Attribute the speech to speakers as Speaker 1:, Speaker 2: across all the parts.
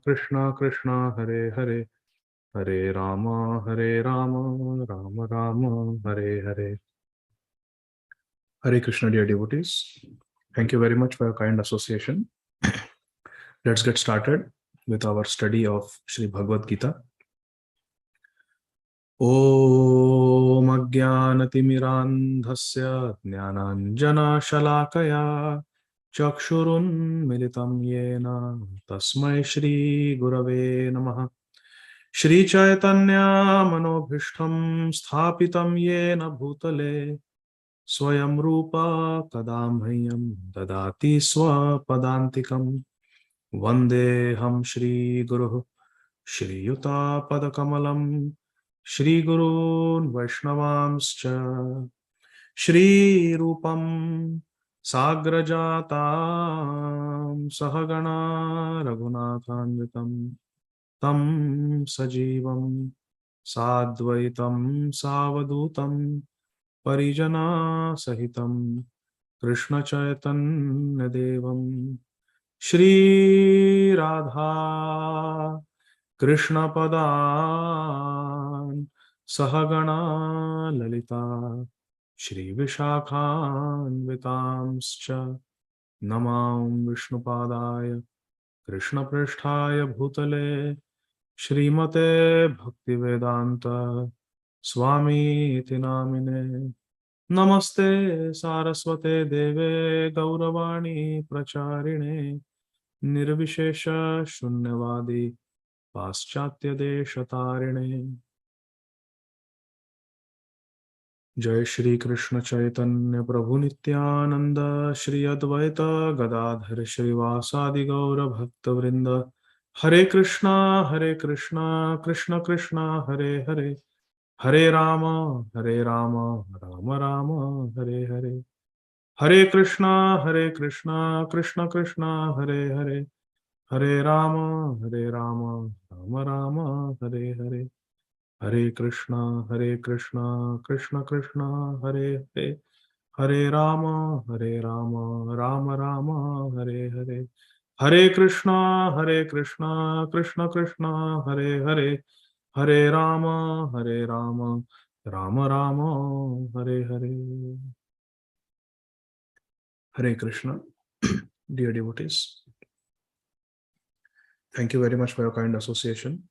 Speaker 1: Krishna Krishna Hare Hare, Hare Rama Rama Rama Hare Hare. Hare Krishna, dear devotees. Thank you very much for your kind association. Let's get started with our study of Sri Bhagavad Gita. Om Ajnanatimmirandhasya Jnananjana Shalakaya Chakshurun Militam Yena Tasmai Shri Gurave Namaha. Shri Chaitanya Manobhishtam Sthapitam Yena Bhutale Swayam Rupa Kadamhyam Dadati Swapadantikam Vandeham Shri Guru Shri Yuta Padakamalam Shri Gurun Vaishnavamscha Shri Rupam Sagrajatam Sahagana Raghunathanvitam Tam Sajivam Sadvaitam Savadutam Parijana Sahitam Krishna Chaitanya Devam Shri Radha Krishna Padan Sahagana Lalita Shri Vishakhan Vitamscha Namam Vishnupadaya Krishna Prishthaya Bhutale Śrīmate Bhaktivedanta Swami iti namine Namaste Saraswate Deve Gauravani Pracharine Nirvishesha Shunyavadi Paschatya Deshatarine. Jai Shri Krishna Chaitanya Prabhu Nityananda Shri Advaita Gadādhara Śrīvāsadi Gaura Bhakta Vrinda. Hare Krishna Krishna Krishna Hare Hare, Hare Rama Rama Rama Hare Hare. Hare Krishna Krishna Krishna Hare Hare, Hare Rama Rama Rama Hare Hare. Hare Krishna Krishna Krishna Hare Hare, Hare Rama Rama Rama Hare Hare. Hare Krishna Krishna Krishna Hare Hare, Hare Rama Rama Rama Hare Hare. Hare Krishna. Dear devotees, thank you very much for your kind association.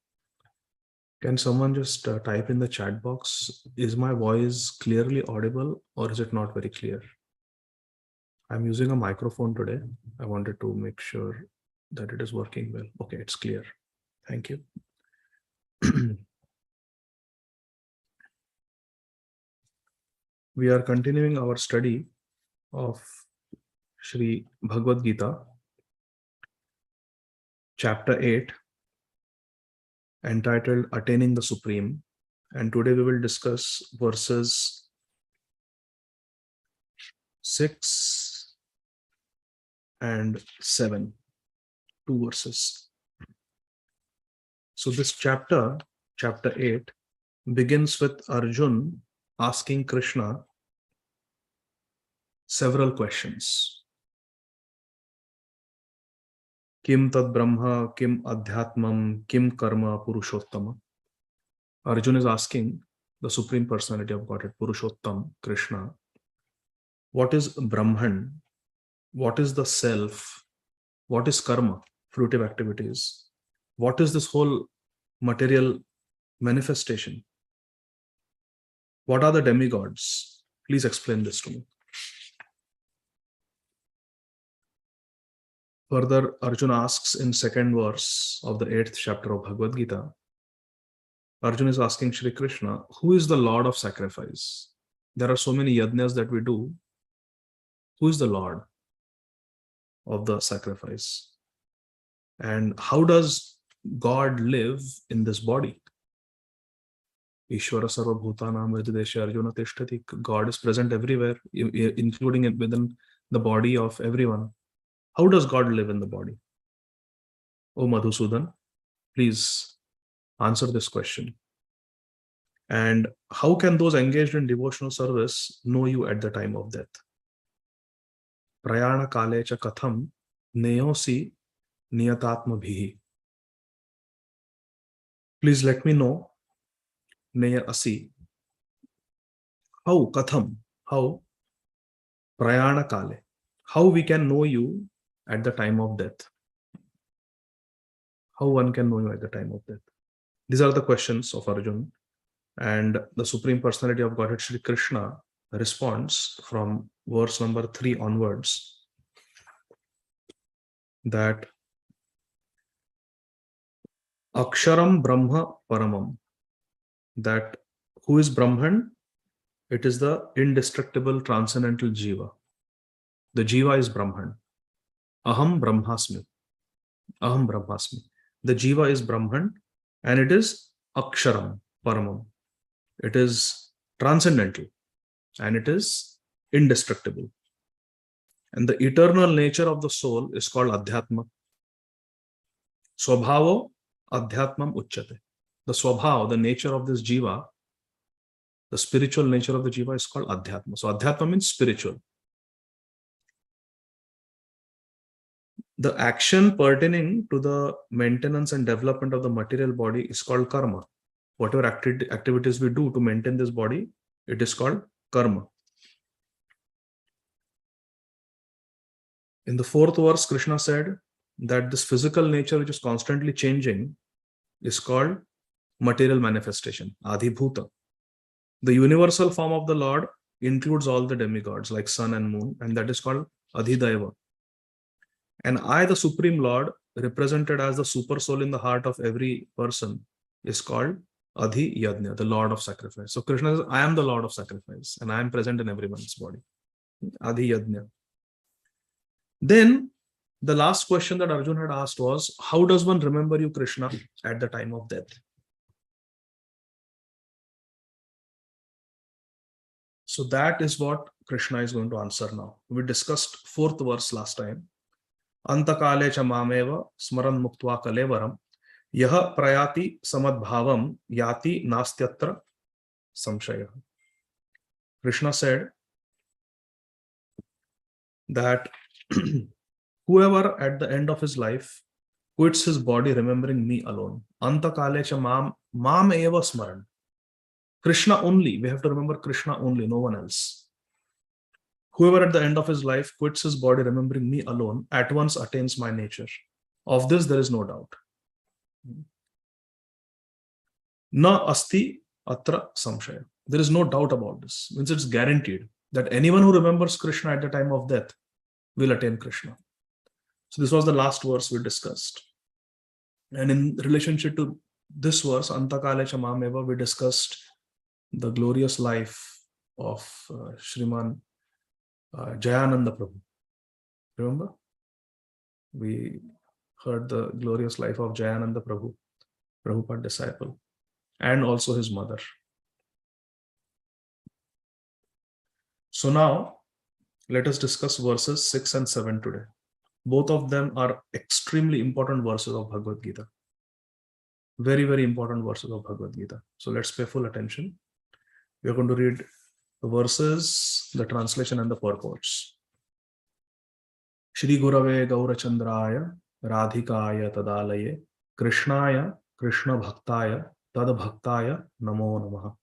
Speaker 1: Can someone just type in the chat box, is my voice clearly audible or is it not very clear? I'm using a microphone today. I wanted to make sure that it is working well. Okay, it's clear. Thank you. We are continuing our study of Sri Bhagavad Gita, chapter 8, entitled Attaining the Supreme. And today we will discuss verses 6 and 7, 2 verses. So this chapter 8, begins with Arjun asking Krishna several questions. Kim tad brahma, kim adhyatmam, kim karma purushottama. Arjun is asking the Supreme Personality of Godhead, Purushottam, Krishna, what is Brahman? What is the self? What is karma, fruitive activities? What is this whole material manifestation? What are the demigods? Please explain this to me. Further, Arjuna asks in 2nd verse of the 8th chapter of Bhagavad Gita, Arjuna is asking Shri Krishna, who is the Lord of sacrifice? There are so many yajnas that we do. Who is the Lord of the sacrifice? And how does God live in this body? Ishvara sarva bhutanam hrideshe Arjuna tishtati. God is present everywhere, including within the body of everyone. How does God live in the body? O Madhusudan, please answer this question. And how can those engaged in devotional service know you at the time of death? Prayana kalecha katham neyosi niyatatma bhihi. Please let me know, Neya Asi, how Katham, how Prayana Kale, how we can know you at the time of death. How one can know you at the time of death. These are the questions of Arjun. And the Supreme Personality of Godhead, Shri Krishna, responds from verse number 3 onwards that Aksharam Brahma Paramam, that who is Brahman? It is the indestructible transcendental Jiva. The Jiva is Brahman. Aham Brahmasmi. Aham Brahmasmi. The Jiva is Brahman and it is Aksharam Paramam. It is transcendental and it is indestructible. And the eternal nature of the soul is called Adhyatma. Swabhavo Adhyatmam Uchyate. The Swabhav, the nature of this Jiva, the spiritual nature of the Jiva is called Adhyatma. So Adhyatma means spiritual. The action pertaining to the maintenance and development of the material body is called karma. Whatever activities we do to maintain this body, it is called karma. In the 4th verse, Krishna said that this physical nature which is constantly changing is called material manifestation, Ādi Bhuta. The universal form of the Lord includes all the demigods like sun and moon, and that is called Adhidaiva. And I, the Supreme Lord, represented as the super soul in the heart of every person, is called Ādi Yajna, the Lord of Sacrifice. So Krishna says, I am the Lord of Sacrifice and I am present in everyone's body. Ādi Yajna. Then the last question that Arjun had asked was, how does one remember you, Krishna, at the time of death? So that is what Krishna is going to answer now. We discussed 4th verse last time. Antakale cha mameva smaran muktva kalevaram yaha prayati samadbhavam yati nastyatra samshaya. Krishna said that whoever at the end of his life quits his body remembering me alone. Antakale cha mam eva smaran. Krishna only. We have to remember Krishna only, no one else. Whoever at the end of his life quits his body remembering me alone at once attains my nature. Of this there is no doubt. Na asti atra samshaya. There is no doubt about this. Means it's guaranteed that anyone who remembers Krishna at the time of death will attain Krishna. So this was the last verse we discussed. And in relationship to this verse, Antakale cha mameva, we discussed the glorious life of Śrīmad Jayananda Prabhu. Remember? We heard the glorious life of Jayananda Prabhu, Prabhupada disciple, and also his mother. So now, let us discuss verses 6 and 7 today. Both of them are extremely important verses of Bhagavad Gītā. Very, very important verses of Bhagavad Gītā. So let's pay full attention. We are going to read the verses, the translation and the purports. Shri Gurave Gaurachandraya Radhikaya Tadalaye Krishnaya Krishna Bhaktaya Tad Bhaktaya Namo Namaha.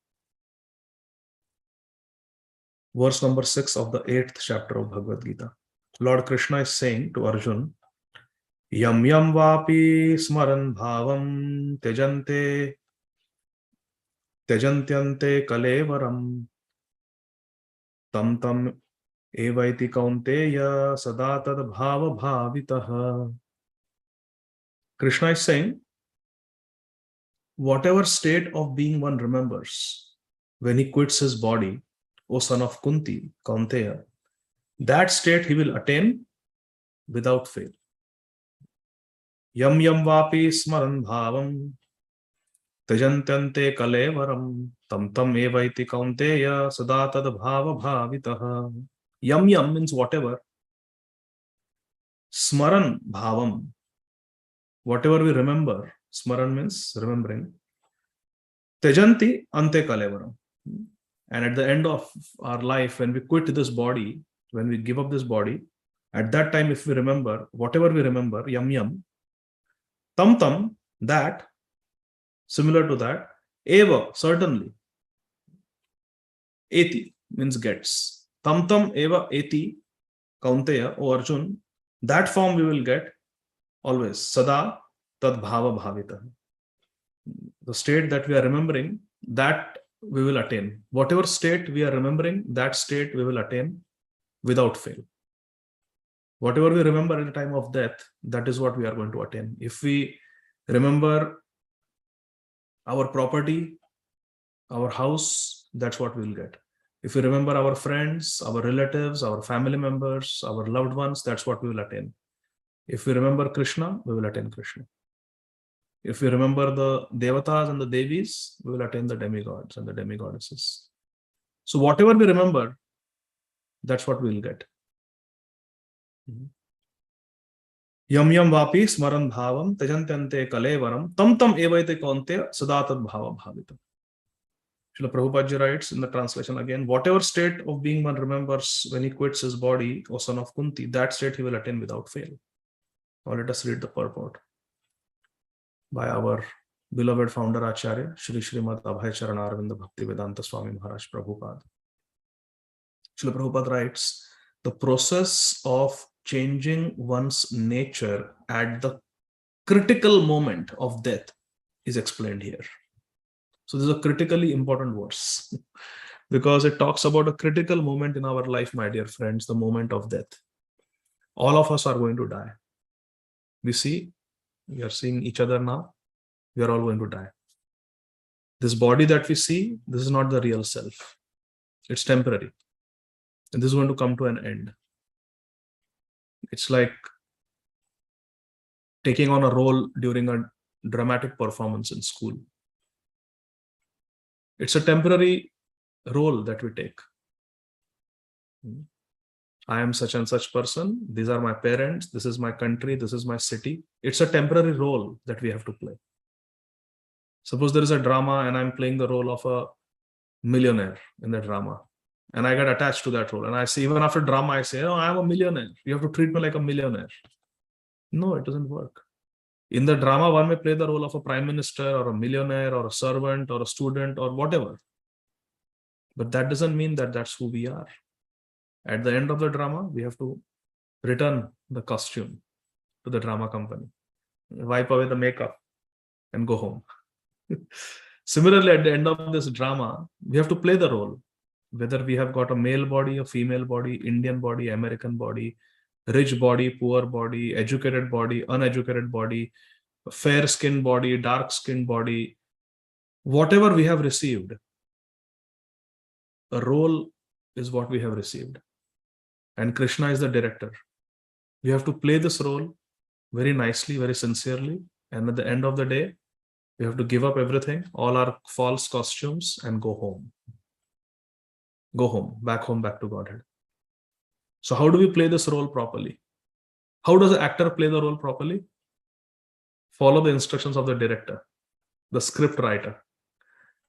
Speaker 1: Verse number 6 of the 8th chapter of Bhagavad Gītā. Lord Krishna is saying to Arjun, Yam yam vapi smaran bhavam tyajantyante kalevaram tam tam evaiti kaunteya sada tad bhava bhavitaha. Krishna is saying, whatever state of being one remembers when he quits his body, O son of Kunti, Kaunteya, that state he will attain without fail. Yam yam vapi smaran bhavam tyajantyante kalevaram tam tam evaiti kaunteya sada tad bhava bhavitaha. Yam yam means whatever. Smaran bhavam, whatever we remember. Smaran means remembering. Tyajanti ante kalevaram. And at the end of our life, when we quit this body, when we give up this body, at that time, if we remember, whatever we remember, yam yam, tam tam, that, Similar to that, eva, certainly. Eti means gets. Tam tam eva eti, Kaunteya, O Arjun, that form we will get always. Sada tad bhava bhavita. The state that we are remembering, that we will attain. Whatever state we are remembering, that state we will attain without fail. Whatever we remember at the time of death, that is what we are going to attain. If we remember our property, our house, that's what we will get. If we remember our friends, our relatives, our family members, our loved ones, that's what we will attain. If we remember Krishna, we will attain Krishna. If we remember the Devatas and the Devis, we will attain the demigods and the demigoddesses. So whatever we remember, that's what we will get. Yam yam vapi smaran bhavam tajantyante kalevaram tam tam evaite kaunteya sadatad bhava bhavita. Srila Prabhupada writes in the translation again, whatever state of being one remembers when he quits his body, O son of Kunti, that state he will attain without fail. Now let us read the purport by our beloved founder Acharya, Śrīmad Abhay Charanarvinda Bhakti Vedanta Swami Maharaj Prabhupada. Srila Prabhupada writes, the process of changing one's nature at the critical moment of death is explained here. So this is a critically important verse because it talks about a critical moment in our life, my dear friends, the moment of death. All of us are going to die. We are seeing each other now. We are all going to die. This body that we see, this is not the real self. It's temporary. And this is going to come to an end. It's like taking on a role during a dramatic performance in school. It's a temporary role that we take. I am such and such person. These are my parents. This is my country. This is my city. It's a temporary role that we have to play. Suppose there is a drama and I'm playing the role of a millionaire in the drama. And I get attached to that role. And I say, even after drama, I say, oh, I'm a millionaire. You have to treat me like a millionaire. No, it doesn't work. In the drama, one may play the role of a prime minister or a millionaire or a servant or a student or whatever. But that doesn't mean that that's who we are. At the end of the drama, we have to return the costume to the drama company, wipe away the makeup and go home. Similarly, at the end of this drama, we have to play the role. Whether we have got a male body, a female body, Indian body, American body, rich body, poor body, educated body, uneducated body, fair-skinned body, dark-skinned body, whatever we have received, a role is what we have received. And Krishna is the director. We have to play this role very nicely, very sincerely. And at the end of the day, we have to give up everything, all our false costumes, and go home. Go home, back to Godhead. So how do we play this role properly? How does an actor play the role properly? Follow the instructions of the director, the script writer.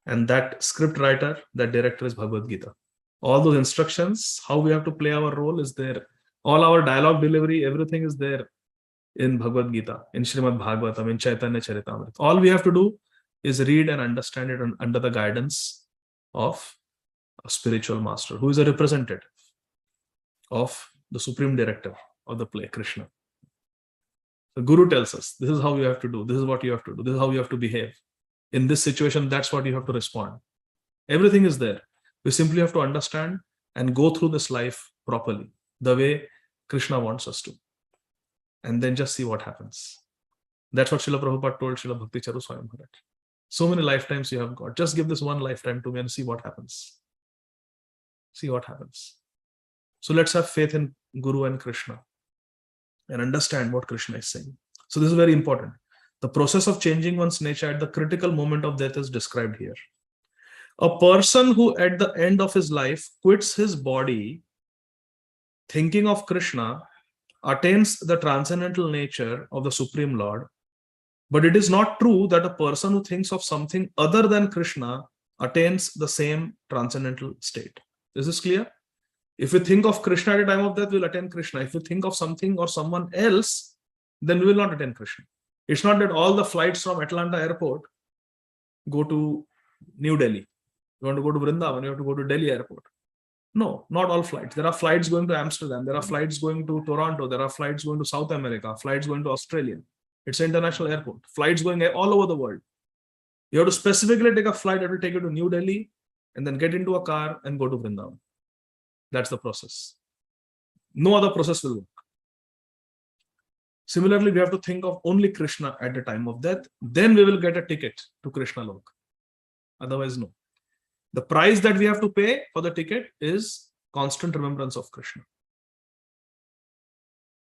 Speaker 1: And that script writer, that director is Bhagavad Gītā. All those instructions, how we have to play our role is there. All our dialogue delivery, everything is there in Bhagavad Gītā, in Śrīmad Bhagavatam, in Chaitanya Charitamrita. All we have to do is read and understand it under the guidance of a spiritual master who is a representative of the supreme director of the play, Krishna. The Guru tells us, this is how you have to do, this is what you have to do, this is how you have to behave. In this situation, that's what you have to respond. Everything is there. We simply have to understand and go through this life properly, the way Krishna wants us to. And then just see what happens. That's what Srila Prabhupada told Srila Bhakti Charu Swami Maharaj. So many lifetimes you have got. Just give this one lifetime to me and see what happens. See what happens. So let's have faith in Guru and Krishna and understand what Krishna is saying. So this is very important. The process of changing one's nature at the critical moment of death is described here. A person who at the end of his life quits his body thinking of Krishna attains the transcendental nature of the Supreme Lord. But it is not true that a person who thinks of something other than Krishna attains the same transcendental state. Is this clear? If we think of Krishna at the time of death, we'll attain Krishna. If we think of something or someone else, then we will not attain Krishna. It's not that all the flights from Atlanta airport go to New Delhi. You want to go to Vrindavan, you have to go to Delhi airport. No, not all flights. There are flights going to Amsterdam. There are flights going to Toronto. There are flights going to South America, flights going to Australia. It's an international airport. Flights going all over the world. You have to specifically take a flight that will take you to New Delhi and then get into a car and go to Vrindavan. That's the process. No other process will work. Similarly, we have to think of only Krishna at the time of death. Then we will get a ticket to Krishna Lok. Otherwise, no. The price that we have to pay for the ticket is constant remembrance of Krishna.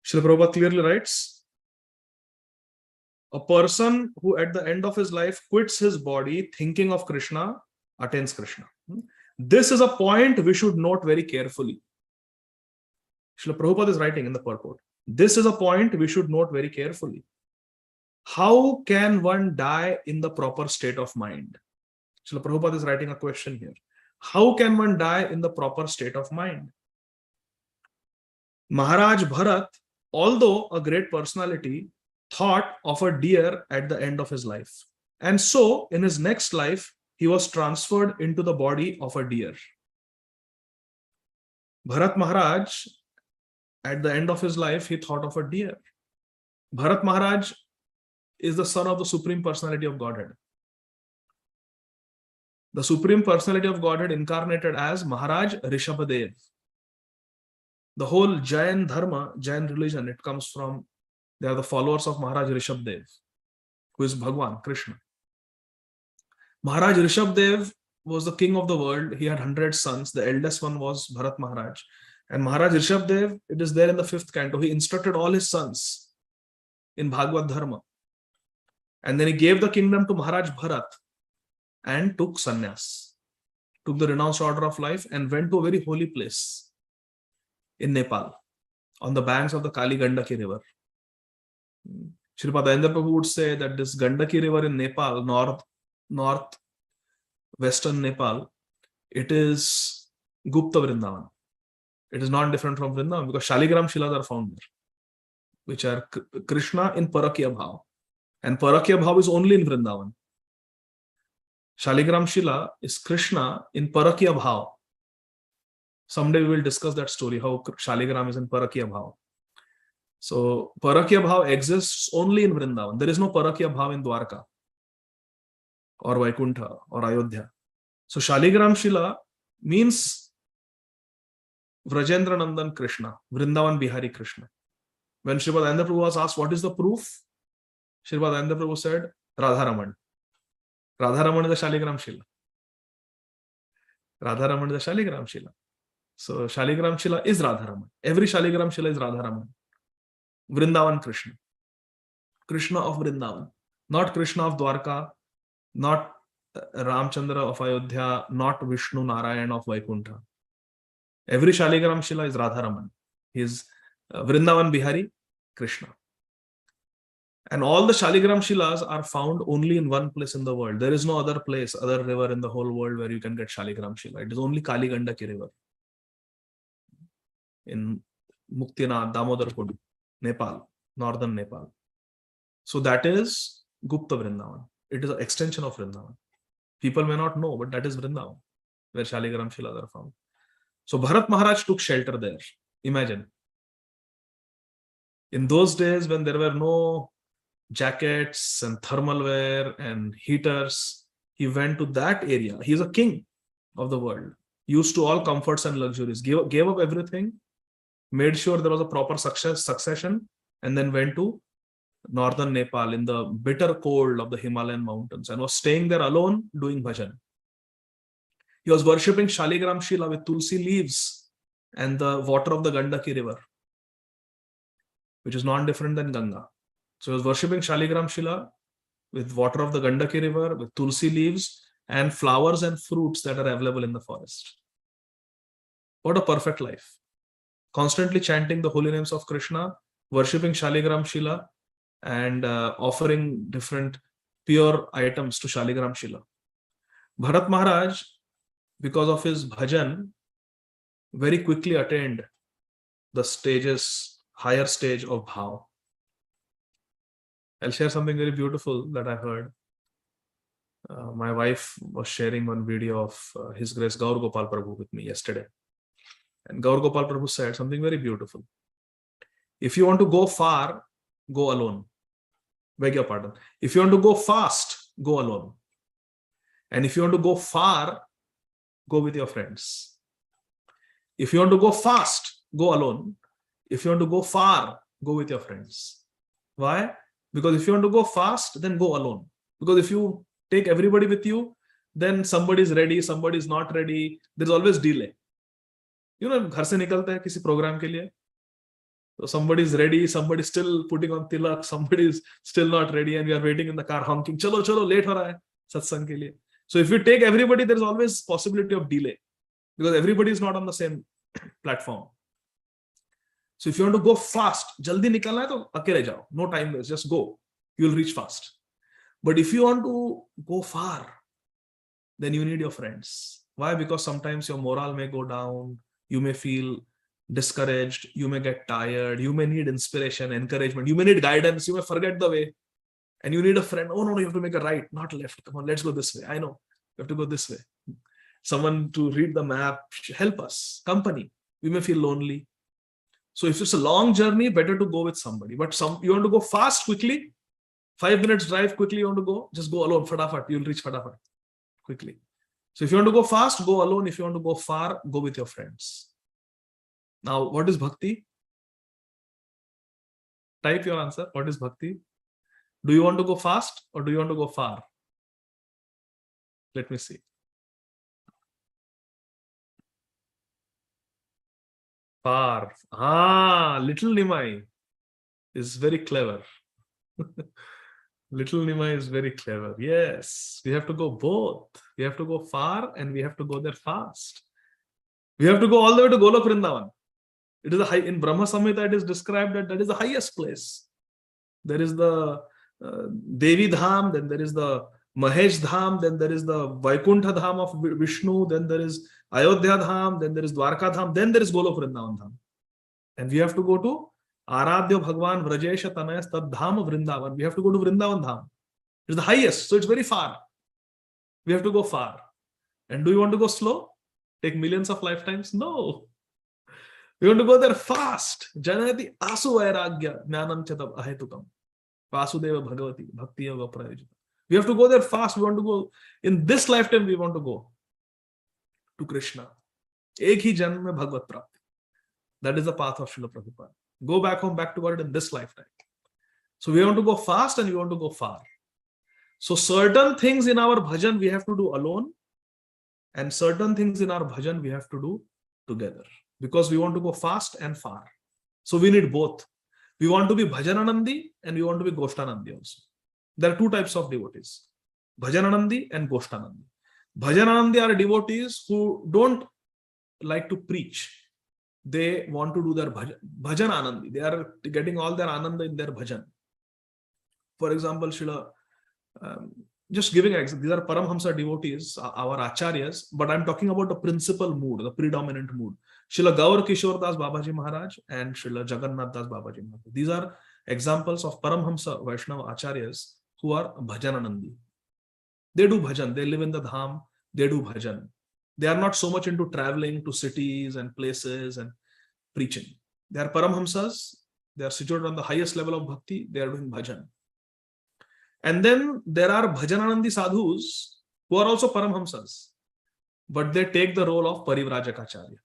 Speaker 1: Srila Prabhupada clearly writes, a person who at the end of his life quits his body thinking of Krishna attains Krishna. This is a point we should note very carefully. Srila Prabhupada is writing in the purport. This is a point we should note very carefully. How can one die in the proper state of mind? Srila Prabhupada is writing a question here. How can one die in the proper state of mind? Maharaj Bharat, although a great personality, thought of a deer at the end of his life. And so, in his next life, he was transferred into the body of a deer. Bharat Maharaj, at the end of his life, he thought of a deer. Bharat Maharaj is the son of the Supreme Personality of Godhead. The Supreme Personality of Godhead incarnated as Maharaj Rishabhadev. The whole Jain Dharma, Jain religion, it comes from, they are the followers of Maharaj Rishabhadev, who is Bhagwan, Krishna. Maharaj Rishabhadev was the king of the world. He had 100 sons. The eldest one was Bharat Maharaj. And Maharaj Rishabhadev, it is there in the 5th canto. He instructed all his sons in Bhagavad Dharma. And then he gave the kingdom to Maharaj Bharat and took sannyas, took the renounced order of life and went to a very holy place in Nepal, on the banks of the Kali Gandaki river. Sripad Ayendra Prabhu would say that this Gandaki river in Nepal, northwestern Nepal, it is Gupta Vrindavan. It is not different from Vrindavan because Shaligram Shilas are found there, which are Krishna in Parakya Bhav. And Parakya Bhav is only in Vrindavan. Shaligram Shila is Krishna in Parakya Bhav. Someday we will discuss that story, how Shaligram is in Parakya Bhav. So Parakya Bhav exists only in Vrindavan. There is no Parakya Bhav in Dwarka or Vaikuntha or Ayodhya. So Shaligram Shila means Vrajendra Nandan Krishna, Vrindavan Bihari Krishna. When Sripad Ayendra Prabhu was asked, what is the proof? Sripad Ayendra Prabhu said, Radharaman. Radharaman is the Shaligram Shila. Radharaman is the Shaligram Shila. So Shaligram Shila is Radharaman. Every Shaligram Shila is Radharaman. Vrindavan Krishna. Krishna of Vrindavan. Not Krishna of Dwarka, not Ramchandra of Ayodhya, not Vishnu Narayan of Vaikuntha. Every Shaligram Shila is Radharaman. He is Vrindavan Bihari Krishna. And all the Shaligram Shilas are found only in one place in the world. There is no other place, other river in the whole world where you can get Shaligram Shila. It is only Kali Gandaki river in Muktinath, Damodarpur, Nepal, northern Nepal. So that is Gupta Vrindavan. It is an extension of Vrindavan. People may not know, but that is Vrindavan, where Shaligram Shilas are found. So Bharat Maharaj took shelter there. Imagine. In those days when there were no jackets and thermal wear and heaters, he went to that area. He is a king of the world, used to all comforts and luxuries, gave up everything, made sure there was a proper succession, and then went to northern Nepal in the bitter cold of the Himalayan mountains and was staying there alone doing bhajan. He was worshipping Shaligram Shila with tulsi leaves and the water of the Gandaki river, which is not different than Ganga. So he was worshipping Shaligram Shila with water of the Gandaki river, with tulsi leaves and flowers and fruits that are available in the forest. What a perfect life. Constantly chanting the holy names of Krishna, worshipping Shaligram Shila, and offering different pure items to Shaligram Shila. Bharat Maharaj, because of his bhajan, very quickly attained the higher stage of bhav. I'll share something very beautiful that I heard. My wife was sharing one video of His Grace Gaur Gopal Prabhu with me yesterday. And Gaur Gopal Prabhu said something very beautiful. If you want to go far, go alone. Beg your pardon. If you want to go fast, go alone. And if you want to go far, go with your friends. If you want to go fast, go alone. If you want to go far, go with your friends. Why? Because if you want to go fast, then go alone. Because if you take everybody with you, then somebody is ready, somebody is not ready. There's always delay. You know, घर से निकलते हैं किसी program के लिए. So somebody is ready, somebody is still putting on tilak, somebody is still not ready, and we are waiting in the car honking. Chalo, chalo, late हो रहा है सत्संग के लिए. So if you take everybody, there is always possibility of delay because everybody is not on the same platform. So if you want to go fast, jaldi nikalna hai to akele jao. No time waste, just go. You will reach fast. But if you want to go far, then you need your friends. Why? Because sometimes your morale may go down. You may feel discouraged. You may get tired. You may need inspiration, encouragement. You may need guidance. You may forget the way. And you need a friend. Oh, no, you have to make a right, not left. Come on, let's go this way. I know. You have to go this way. Someone to read the map, help us. Company. We may feel lonely. So if it's a long journey, better to go with somebody. But you want to go fast, quickly, 5 minutes drive, quickly you want to go, just go alone, fatafat. You'll reach fatafat quickly. So if you want to go fast, go alone. If you want to go far, go with your friends. Now, what is bhakti? Type your answer. What is bhakti? Do you want to go fast or do you want to go far? Let me see. Far. Little Nimai is very clever. Little Nimai is very clever. Yes, we have to go both. We have to go far and we have to go there fast. We have to go all the way to Golok Vrindavan. It is a high, in Brahma Samhita it is described that is the highest place. There is the Devi Dham, then there is the Mahesh Dham, then there is the Vaikuntha Dham of Vishnu, then there is Ayodhya Dham, then there is Dwarka Dham, then there is Golok Vrindavan Dham. And we have to go to Aradhya Bhagwan Vrajesha Tanayas Tad Dham Vrindavan. We have to go to Vrindavan Dham. It's the highest, so it's very far. We have to go far. And do you want to go slow? Take millions of lifetimes? No. We want to go there fast. Janayati asu vairagya jnanam chatab ahetukam. Vasudeva Bhagavati Bhakti Yoga Prayojita. We have to go there fast. We want to go in this lifetime. We want to go to Krishna. Ek hi janm mein Bhagavad Prapti. That is the path of Srila Prabhupada. Go back home, back to God in this lifetime. So we want to go fast and we want to go far. So certain things in our bhajan we have to do alone, and certain things in our bhajan we have to do together. Because we want to go fast and far. So we need both. We want to be Bhajananandi and we want to be Goshtanandi also. There are two types of devotees. Bhajananandi and Goshtanandi. Bhajananandi are devotees who don't like to preach. They want to do their bhajan anandi. They are getting all their ananda in their bhajan. For example, Srila, just giving an example, these are Paramhamsa devotees, our acharyas, but I'm talking about the principal mood, the predominant mood. Srila Gaur Kishore Das Babaji Maharaj and Srila Jagannath Das Babaji Maharaj. These are examples of Paramhamsa Vaishnava acharyas who are bhajananandi. They do bhajan, they live in the dham, they do bhajan. They are not so much into traveling to cities and places and preaching. They are Paramhamsas, they are situated on the highest level of bhakti, they are doing bhajan. And then there are Bhajananandi sadhus who are also Paramhamsas, but they take the role of Parivrajaka-acharya.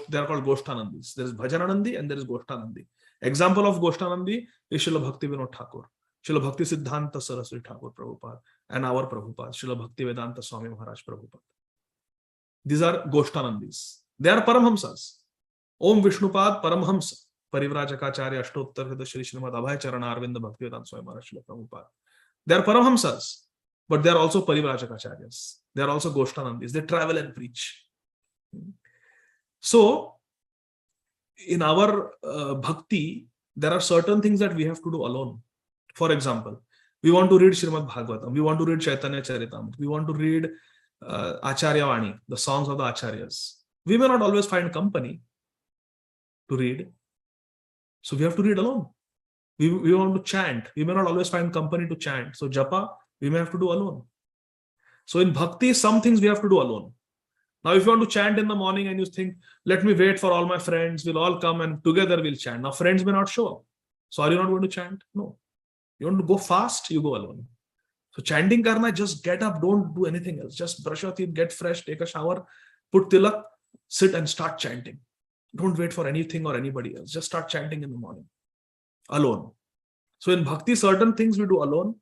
Speaker 1: They are called Goshtanandis. There is Bhajananandi and there is Goshtanandi. Example of Goshtanandi is Srila Bhakti Vinod Thakur, Srila Bhakti Siddhanta Saraswati Thakur Prabhupada, and our Prabhupada, Srila Bhakti Vedanta Swami Maharaj Prabhupada. These are Goshtanandis. They are Paramhamsas. Om Vishnupad Paramhamsa, Parivrajaka-acharya, Ashtottar Hridaya Shri Śrīmad Abhay Charana Arvinda Bhakti Vedanta Swami Maharaj Srila Prabhupada. They are Paramhamsas, but they are also Parivrajaka-acharyas. They are also Goshtanandis. They travel and preach. So, in our bhakti, there are certain things that we have to do alone. For example, we want to read Śrīmad Bhagavatam, we want to read Chaitanya Charitamrita, we want to read Acharya Vani, the songs of the Acharyas. We may not always find company to read, so we have to read alone. We want to chant, we may not always find company to chant. So Japa, we may have to do alone. So in bhakti, some things we have to do alone. Now, if you want to chant in the morning and you think, let me wait for all my friends, we'll all come and together we'll chant. Now, friends may not show up. So are you not going to chant? No. You want to go fast, you go alone. So chanting karna, just get up, don't do anything else. Just brush your teeth, get fresh, take a shower, put tilak, sit and start chanting. Don't wait for anything or anybody else. Just start chanting in the morning. Alone. So in bhakti, certain things we do alone,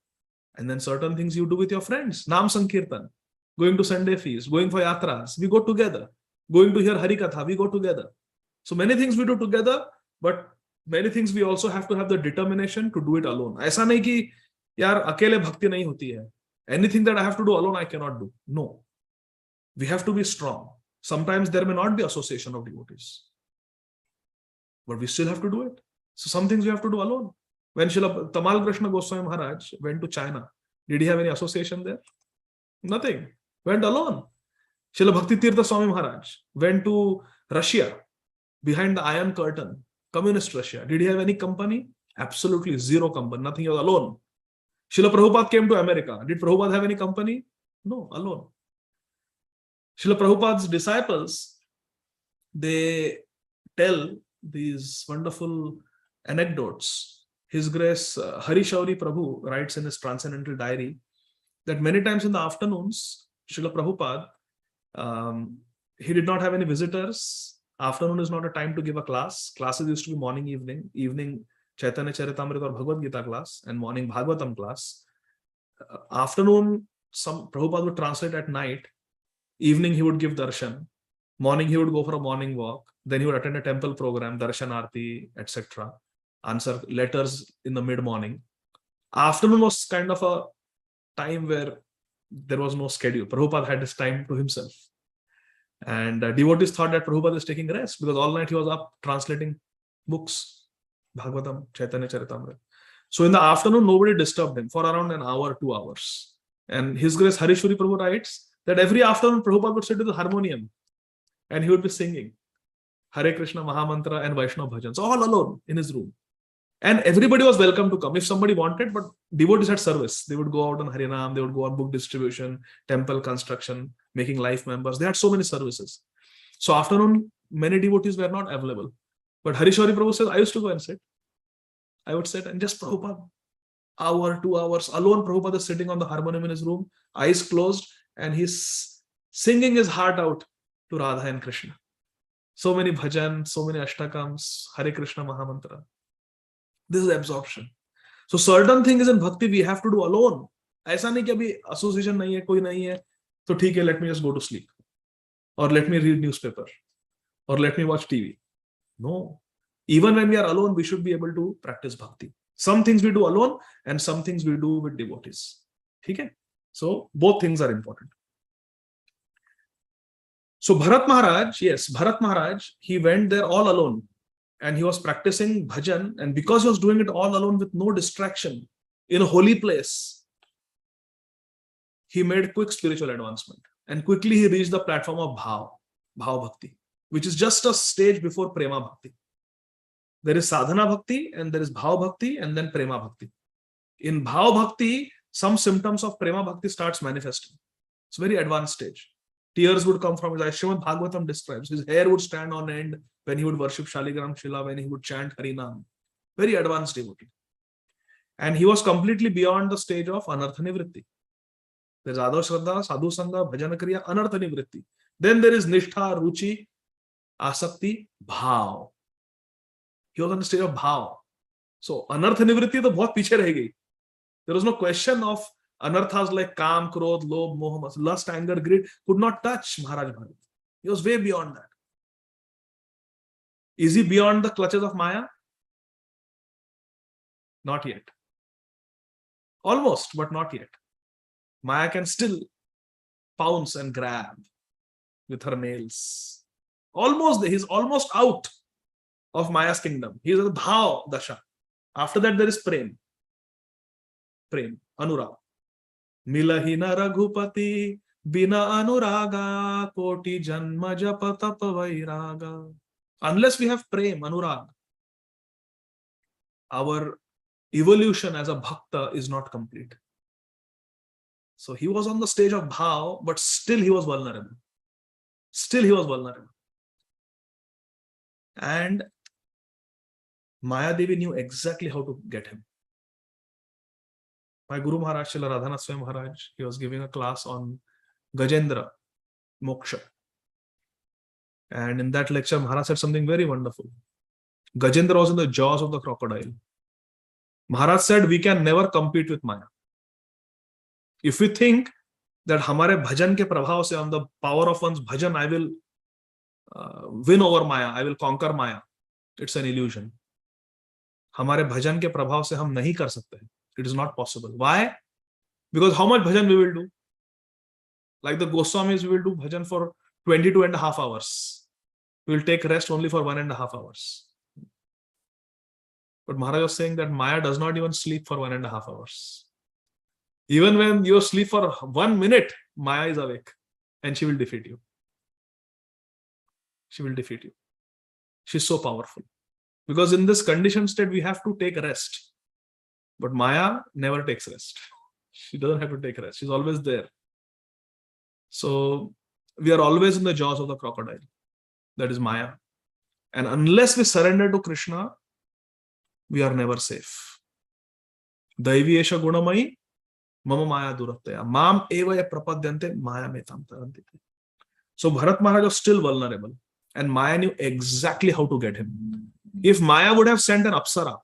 Speaker 1: and then certain things you do with your friends. Nam Sankirtan, going to Sunday feast, going for yatras, we go together. Going to hear Harikatha, we go together. So many things we do together, but many things we also have to have the determination to do it alone. ऐसा नहीं कि यार अकेले भक्ति नहीं होती है. Anything that I have to do alone, I cannot do. No. We have to be strong. Sometimes there may not be association of devotees, but we still have to do it. So some things we have to do alone. When Srila Tamal Krishna Goswami Maharaj went to China, did he have any association there? Nothing. Went alone. Srila Bhakti Tirtha Swami Maharaj went to Russia, behind the Iron Curtain, communist Russia. Did he have any company? Absolutely zero company. Nothing. He was alone. Srila Prabhupada came to America. Did Prabhupada have any company? No, alone. Srila Prabhupada's disciples, they tell these wonderful anecdotes. His Grace Hari Shauri Prabhu writes in his Transcendental Diary that many times in the afternoons, Srila Prabhupada, he did not have any visitors. Afternoon is not a time to give a class. Classes used to be morning, evening. Evening, Chaitanya Charitamrita or Bhagavad Gita class, and morning Bhagavatam class. Afternoon, some Prabhupada would translate at night. Evening, he would give darshan. Morning, he would go for a morning walk. Then he would attend a temple program, darshanarti, etc. Answer letters in the mid-morning. Afternoon was kind of a time where there was no schedule. Prabhupada had his time to himself. And devotees thought that Prabhupada is taking rest because all night he was up translating books, Bhagavatam, Chaitanya Charitamrita. So in the afternoon, nobody disturbed him for around an hour, 2 hours. And His Grace Harishwari Prabhu writes that every afternoon Prabhupada would sit with the harmonium and he would be singing Hare Krishna Mahamantra and Vaishnava bhajans, all alone in his room. And everybody was welcome to come if somebody wanted, but devotees had service. They would go out on Harinam, they would go on book distribution, temple construction, making life members. They had so many services. So afternoon, many devotees were not available. But Harishwari Prabhu says, I used to go and sit. I would sit and just Prabhupada, hour, 2 hours, alone Prabhupada is sitting on the harmonium in his room, eyes closed, and he's singing his heart out to Radha and Krishna. So many bhajan, so many ashtakams, Hare Krishna Mahamantra. This is absorption. So certain things in bhakti we have to do alone. ऐसा नहीं कि अभी association नहीं है, कोई नहीं है, तो ठीक है, let me just go to sleep. Or let me read newspaper. Or let me watch TV. No. Even when we are alone, we should be able to practice bhakti. Some things we do alone and some things we do with devotees. Okay? So both things are important. So Bharat Maharaj, yes, Bharat Maharaj, he went there all alone and he was practicing bhajan, and because he was doing it all alone with no distraction in a holy place, he made quick spiritual advancement and quickly he reached the platform of Bhav Bhakti, which is just a stage before Prema Bhakti. There is Sadhana Bhakti and there is Bhav Bhakti and then Prema Bhakti. In Bhav Bhakti, some symptoms of Prema Bhakti starts manifesting. It's a very advanced stage. Tears would come from his eyes. Śrīmad Bhagavatam describes his hair would stand on end when he would worship Shaligram Shila, when he would chant Harinam. Very advanced devotee. And he was completely beyond the stage of Anartha Nivritti. There's Ādav Shraddha, Sadhu Sangha, Bhajana Kriya, Anartha Nivritti. Then there is Nishtha, Ruchi, Asakti, Bhav. He was on the stage of Bhav. So Anartha Nivritti to bahut piche reh gayi. There was no question of anarthas like Kam, Krodh, Lobh, Moh, lust, anger, greed could not touch Maharaj Bharat. He was way beyond that. Is he beyond the clutches of Maya? Not yet. Almost, but not yet. Maya can still pounce and grab with her nails. Almost, he's almost out of Maya's kingdom. He is at the Bhav Dasha. After that, there is Prem. Prem, Anurag. Milahina Raghupati, Bina Anuraga, Koti Janma Japa Tapa Vairaga. Unless we have Prem, Anurag, our evolution as a Bhakta is not complete. So he was on the stage of bhav, but still he was vulnerable. Still he was vulnerable. And Maya Devi knew exactly how to get him. My Guru Maharaj, Srila Radhanath Swami Maharaj, he was giving a class on Gajendra, Moksha. And in that lecture, Maharaj said something very wonderful. Gajendra was in the jaws of the crocodile. Maharaj said, we can never compete with Maya. If we think that hamare bhajan ke prabhav se, on the power of one's bhajan, I will win over Maya, I will conquer Maya, it's an illusion. Hamare bhajan ke prabhav se hum nahi kar sakte. It is not possible. Why? Because how much bhajan we will do? Like the Goswamis, we will do bhajan for 22.5 hours. We will take rest only for 1.5 hours. But Maharaj was saying that Maya does not even sleep for 1.5 hours. Even when you sleep for 1 minute, Maya is awake and she will defeat you. She will defeat you. She's so powerful. Because in this conditioned state, we have to take rest. But Maya never takes rest. She doesn't have to take rest. She's always there. So we are always in the jaws of the crocodile. That is Maya. And unless we surrender to Krishna, we are never safe. Daiviyesha gunamai mama maya durattaya. Mam evaya prapadyante maya metam tarantite. So Bharat Maharaj was still vulnerable. And Maya knew exactly how to get him. If Maya would have sent an Apsara,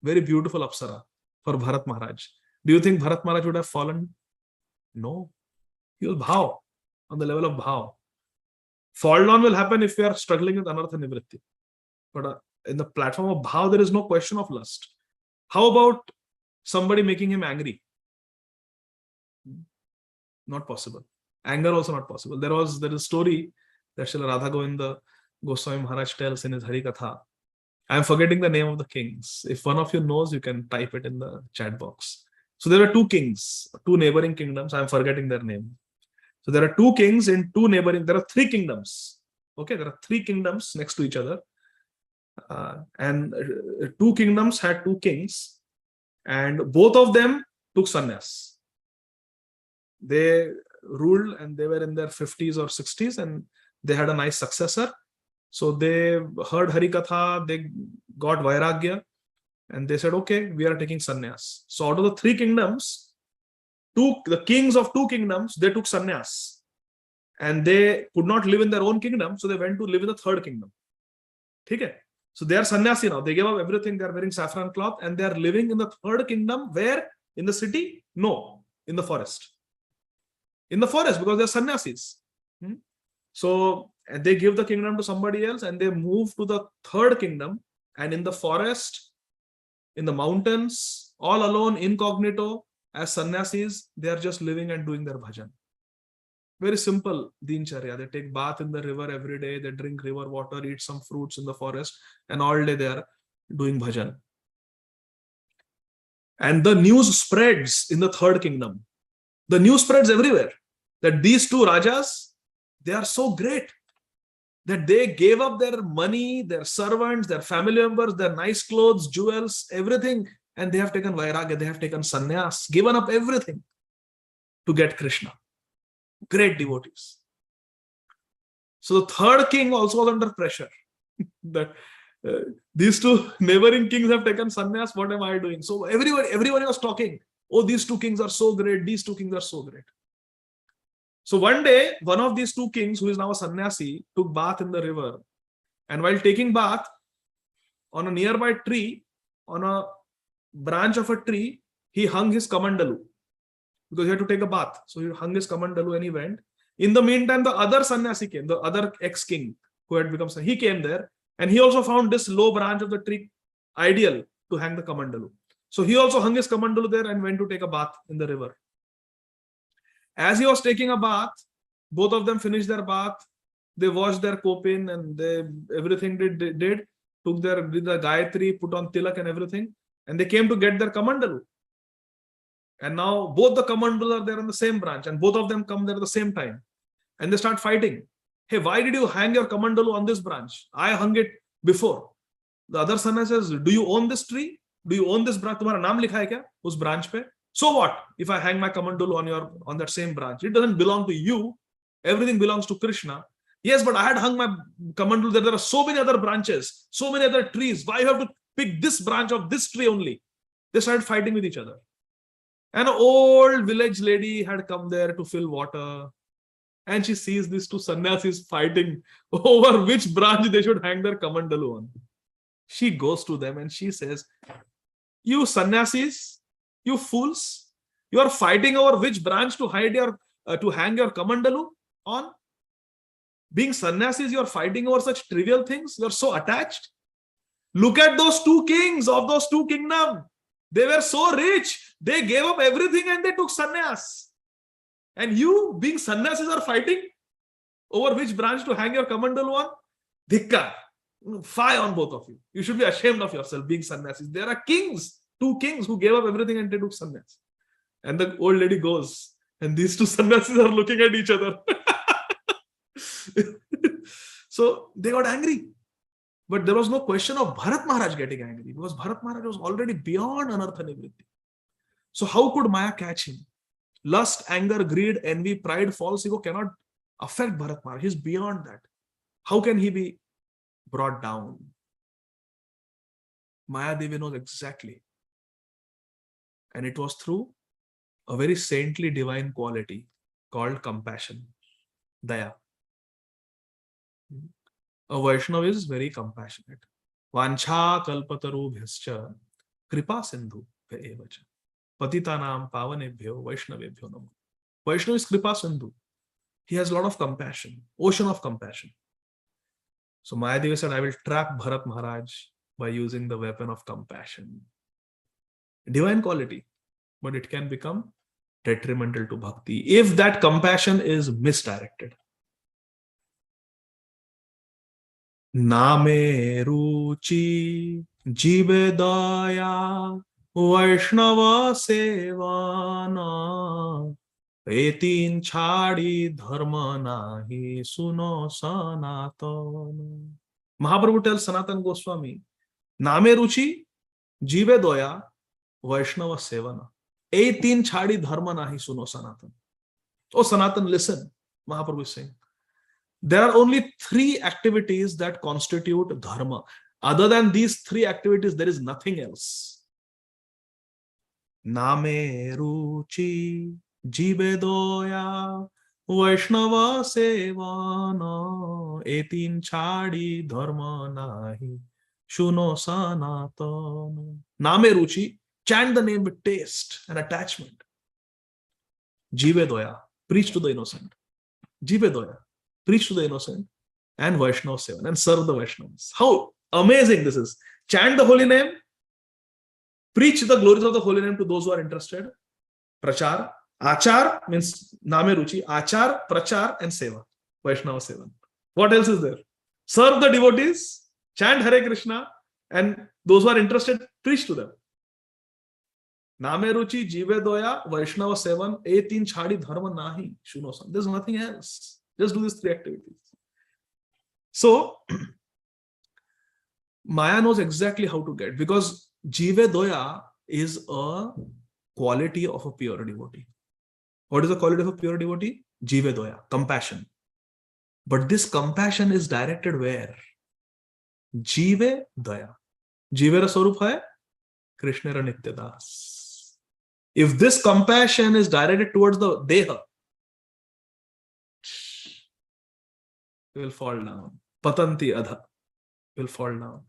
Speaker 1: very beautiful Apsara, for Bharat Maharaj, do you think Bharat Maharaj would have fallen? No. He will bhav, on the level of bhav. Fall down will happen if we are struggling with anartha nivritti. But in the platform of bhav, there is no question of lust. How about somebody making him angry? Not possible. Anger also not possible. There is a story that Srila Radha Govinda Goswami Maharaj tells in his Hari Katha. I am forgetting the name of the kings. If one of you knows, you can type it in the chat box. So there were two kings, two neighboring kingdoms. I am forgetting their name. So there are two kings in two neighboring, there are three kingdoms. Okay, there are three kingdoms next to each other. And two kingdoms had two kings, and both of them took sannyas. They ruled and they were in their 50s or 60s, and they had a nice successor. So they heard Hari Katha, they got Vairagya, and they said, okay, we are taking sannyas. So out of the three kingdoms, the kings of two kingdoms, they took sannyas. And they could not live in their own kingdom, so they went to live in the third kingdom. Okay? So they are sannyasi now. They gave up everything. They are wearing saffron cloth, and they are living in the third kingdom. Where? In the city? No, in the forest. In the forest, because they are sannyasis. So they give the kingdom to somebody else, and they move to the third kingdom. And in the forest, in the mountains, all alone, incognito, as sannyasis, they are just living and doing their bhajan. Very simple dincharya. They take bath in the river every day. They drink river water, eat some fruits in the forest, and all day they are doing bhajan. And the news spreads in the third kingdom. The news spreads everywhere that these two rajas, they are so great that they gave up their money, their servants, their family members, their nice clothes, jewels, everything, and they have taken vairagya, they have taken sannyas, given up everything to get Krishna. Great devotees. So the third king also was under pressure that these two neighboring kings have taken sannyas. What am I doing? So everybody was talking. Oh, these two kings are so great. These two kings are so great. So one day, one of these two kings, who is now a sannyasi, took bath in the river. And while taking bath on a nearby tree, on a branch of a tree, he hung his kamandalu. Because he had to take a bath. So he hung his kamandalu and he went. In the meantime, the other sannyasi came, the other ex-king who had become sannyasi. He came there, and he also found this low branch of the tree ideal to hang the kamandalu. So he also hung his kamandalu there and went to take a bath in the river. As he was taking a bath, both of them finished their bath. They washed their kopin and everything did, did the Gayatri, put on tilak and everything. And they came to get their kamandalu. And now both the kamandalu are there on the same branch, and both of them come there at the same time. And they start fighting. Hey, why did you hang your kamandalu on this branch? I hung it before. The other sannyasi says, do you own this tree? Do you own this branch? Tumhara naam likha hai kya? Us branch pe? So what if I hang my kamandalu on that same branch? It doesn't belong to you. Everything belongs to Krishna. Yes, but I had hung my kamandalu there. There are so many other branches, so many other trees. Why you have to pick this branch of this tree only? They started fighting with each other. An old village lady had come there to fill water, and she sees these two sannyasis fighting over which branch they should hang their kamandalu on. She goes to them and she says, "You sannyasis, you fools, you are fighting over which branch to hang your kamandalu on. Being sannyasis, you are fighting over such trivial things. You are so attached. Look at those two kings of those two kingdoms. They were so rich. They gave up everything and they took sannyas. And you, being sannyasis, are fighting over which branch to hang your kamandalu on. Dhikkar. Fie on both of you. You should be ashamed of yourself being sannyasis. There are kings, two kings who gave up everything and they took sannyas." And the old lady goes, and these two sannyasis are looking at each other. So they got angry. But there was no question of Bharat Maharaj getting angry, because Bharat Maharaj was already beyond anartha nivritti. So how could Maya catch him? Lust, anger, greed, envy, pride, false ego cannot affect Bharat Maharaj. He's beyond that. How can he be brought down? Maya Devi knows exactly. And it was through a very saintly divine quality called compassion, daya. A Vaishnava is very compassionate. Vancha kalpatarubhyascha kripa sindhu evacha patitanam pavanebhyo vaishnavebhyo namo. Vaishnava is kripa sindhu. He has a lot of compassion, ocean of compassion. So Mayadevi said, I will trap Bharat Maharaj by using the weapon of compassion. Divine quality, but it can become detrimental to bhakti if that compassion is misdirected. Name ruchi jive daya vaishnava sevana etin chadi dharma nahi suno sanatana. Mahaprabhu tells Sanatana Goswami, Name ruchi jive daya vaishnava sevana etin chadi dharma nahi suno sanatana. Oh Sanatana, listen, Mahaprabhu is saying, there are only 3 activities that constitute dharma. Other than these 3 activities, there is nothing else. Name ruchi jive doya vaishnava sevana etin chadi dharma nahi shuno sanatana. Name ruchi, chant the name with taste and attachment. Jive doya, preach to the innocent. Jive doya, preach to the innocent, and Vaishnava Sevan, and serve the Vaishnavas. How amazing this is. Chant the holy name, preach the glories of the holy name to those who are interested. Prachar, Achar means Name Ruchi, Achar, Prachar, and Seva. Vaishnava Sevan. What else is there? Serve the devotees, chant Hare Krishna, and those who are interested, preach to them. Name Ruchi, Jive Doya, Vaishnava Sevan, etin chadi dharma nahi shunosan. There's nothing else. Just do these 3 activities. So, Maya knows exactly how to get, because Jive Doya is a quality of a pure devotee. What is the quality of a pure devotee? Jive Doya, compassion. But this compassion is directed where? Jive Doya. Jive ra Swarup hai Krishna ra Nitya Das. If this compassion is directed towards the Deha, will fall down. Patanti adha will fall down.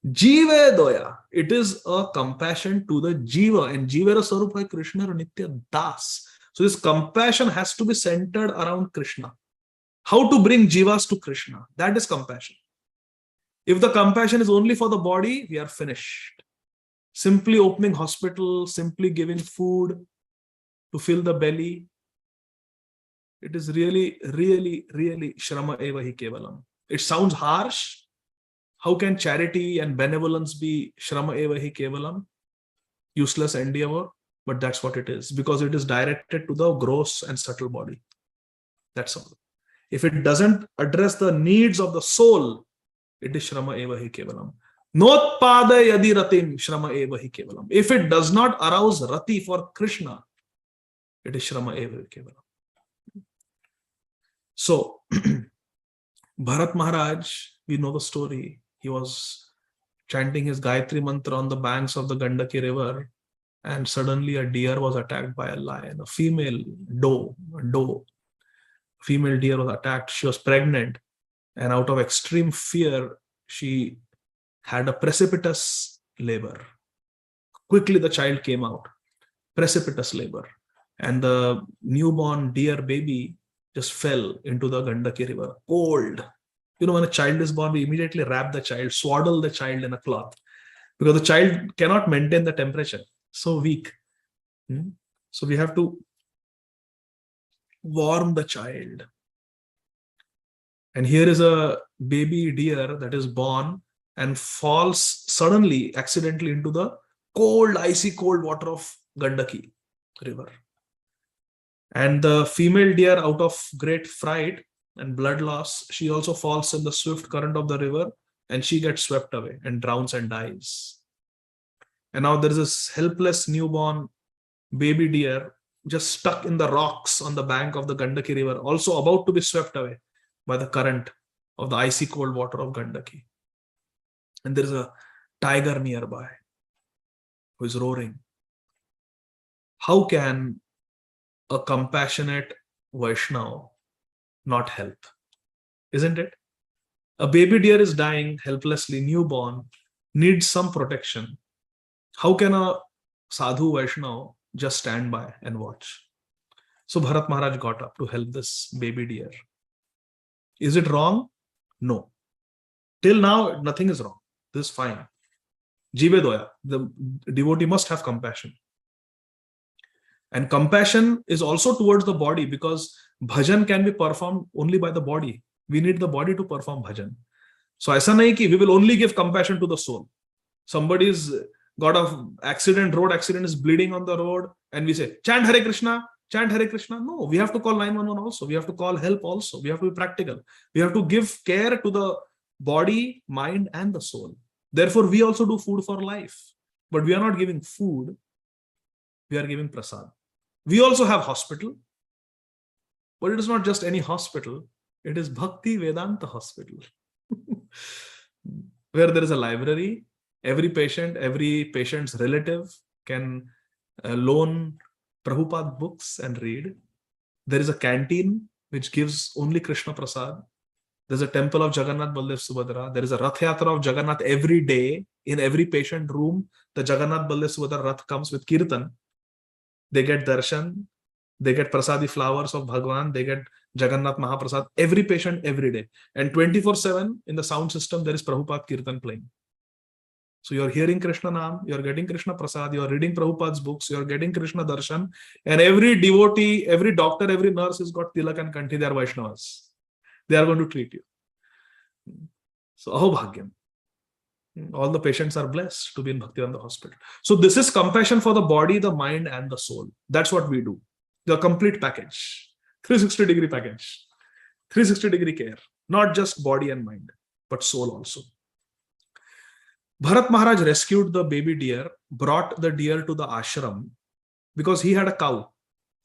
Speaker 1: Jive doya, it is a compassion to the jiva, and jiva swarup hai Krishna Nitya Das. So this compassion has to be centered around Krishna. How to bring jivas to Krishna? That is compassion. If the compassion is only for the body, we are finished. Simply opening hospital, simply giving food to fill the belly, it is really, really, really shrama eva hi kevalam. It sounds harsh. How can charity and benevolence be shrama eva hi kevalam? Useless endeavor, but that's what it is, because it is directed to the gross and subtle body. That's all. If it doesn't address the needs of the soul, it is shrama eva hi kevalam. Notpada yadi ratim shrama eva hi kevalam. If it does not arouse rati for Krishna, it is shrama eva hi kevalam. So, Bharat Maharaj, we know the story. He was chanting his Gayatri mantra on the banks of the Gandaki river, and suddenly a deer was attacked by a lion. A female female deer was attacked. She was pregnant, and out of extreme fear, she had a precipitous labor. Quickly, the child came out. Precipitous labor. And the newborn deer baby just fell into the Gandaki river. Cold. You know, when a child is born, we immediately wrap the child, swaddle the child in a cloth, because the child cannot maintain the temperature. So weak. So we have to warm the child. And here is a baby deer that is born and falls suddenly, accidentally into the cold, icy cold water of Gandaki river. And the female deer, out of great fright and blood loss, she also falls in the swift current of the river, and she gets swept away and drowns and dies. And now there is this helpless newborn baby deer just stuck in the rocks on the bank of the Gandaki river, also about to be swept away by the current of the icy cold water of Gandaki. And there is a tiger nearby who is roaring. How can a compassionate Vaishnava not help? Isn't it? A baby deer is dying helplessly, newborn, needs some protection. How can a sadhu Vaishnava just stand by and watch? So Bharat Maharaj got up to help this baby deer. Is it wrong? No. Till now, nothing is wrong. This is fine. Jive doya. The devotee must have compassion. And compassion is also towards the body, because bhajan can be performed only by the body. We need the body to perform bhajan. So aisa nahi ki we will only give compassion to the soul. Somebody's got an accident, road accident, is bleeding on the road, and we say, chant Hare Krishna, chant Hare Krishna. No, we have to call 911 also. We have to call help also. We have to be practical. We have to give care to the body, mind, and the soul. Therefore, we also do food for life. But we are not giving food. We are giving prasad. We also have hospital. But it is not just any hospital. It is Bhakti Vedanta Hospital. Where there is a library. Every patient's relative can loan Prabhupada books and read. There is a canteen which gives only Krishna Prasad. There's a temple of Jagannath Baldev Subhadra. There is a Rath Yatra of Jagannath every day. In every patient room, the Jagannath Baldev Subhadra Rath comes with Kirtan. They get darshan. They get prasadi flowers of Bhagwan. They get Jagannath Mahaprasad. Every patient, every day. And 24/7 in the sound system, there is Prabhupada Kirtan playing. So you're hearing Krishna Nam, you're getting Krishna Prasad, you're reading Prabhupada's books, you're getting Krishna Darshan, and every devotee, every doctor, every nurse has got Tilak and Kanti. They are Vaishnavas. They are going to treat you. So, Aho Bhagyam. All the patients are blessed to be in Bhaktivedanta Hospital. So this is compassion for the body, the mind, and the soul. That's what we do. The complete package. 360-degree package. 360-degree care. Not just body and mind, but soul also. Bharat Maharaj rescued the baby deer, brought the deer to the ashram, because he had a cow.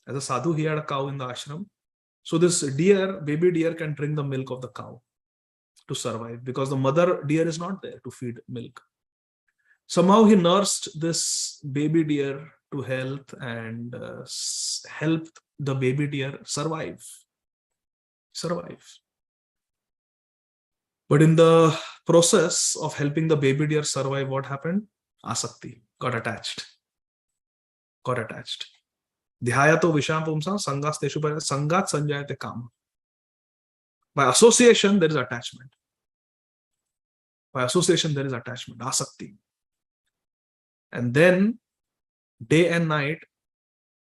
Speaker 1: As a sadhu, he had a cow in the ashram. So this baby deer can drink the milk of the cow to survive, because the mother deer is not there to feed milk. Somehow he nursed this baby deer to health and helped the baby deer survive. But in the process of helping the baby deer survive, what happened? Asakti, got attached. Dhyayato visham pumsa sangas teshu sangat sanjayate kama. By association, there is attachment. Asakti. And then, day and night,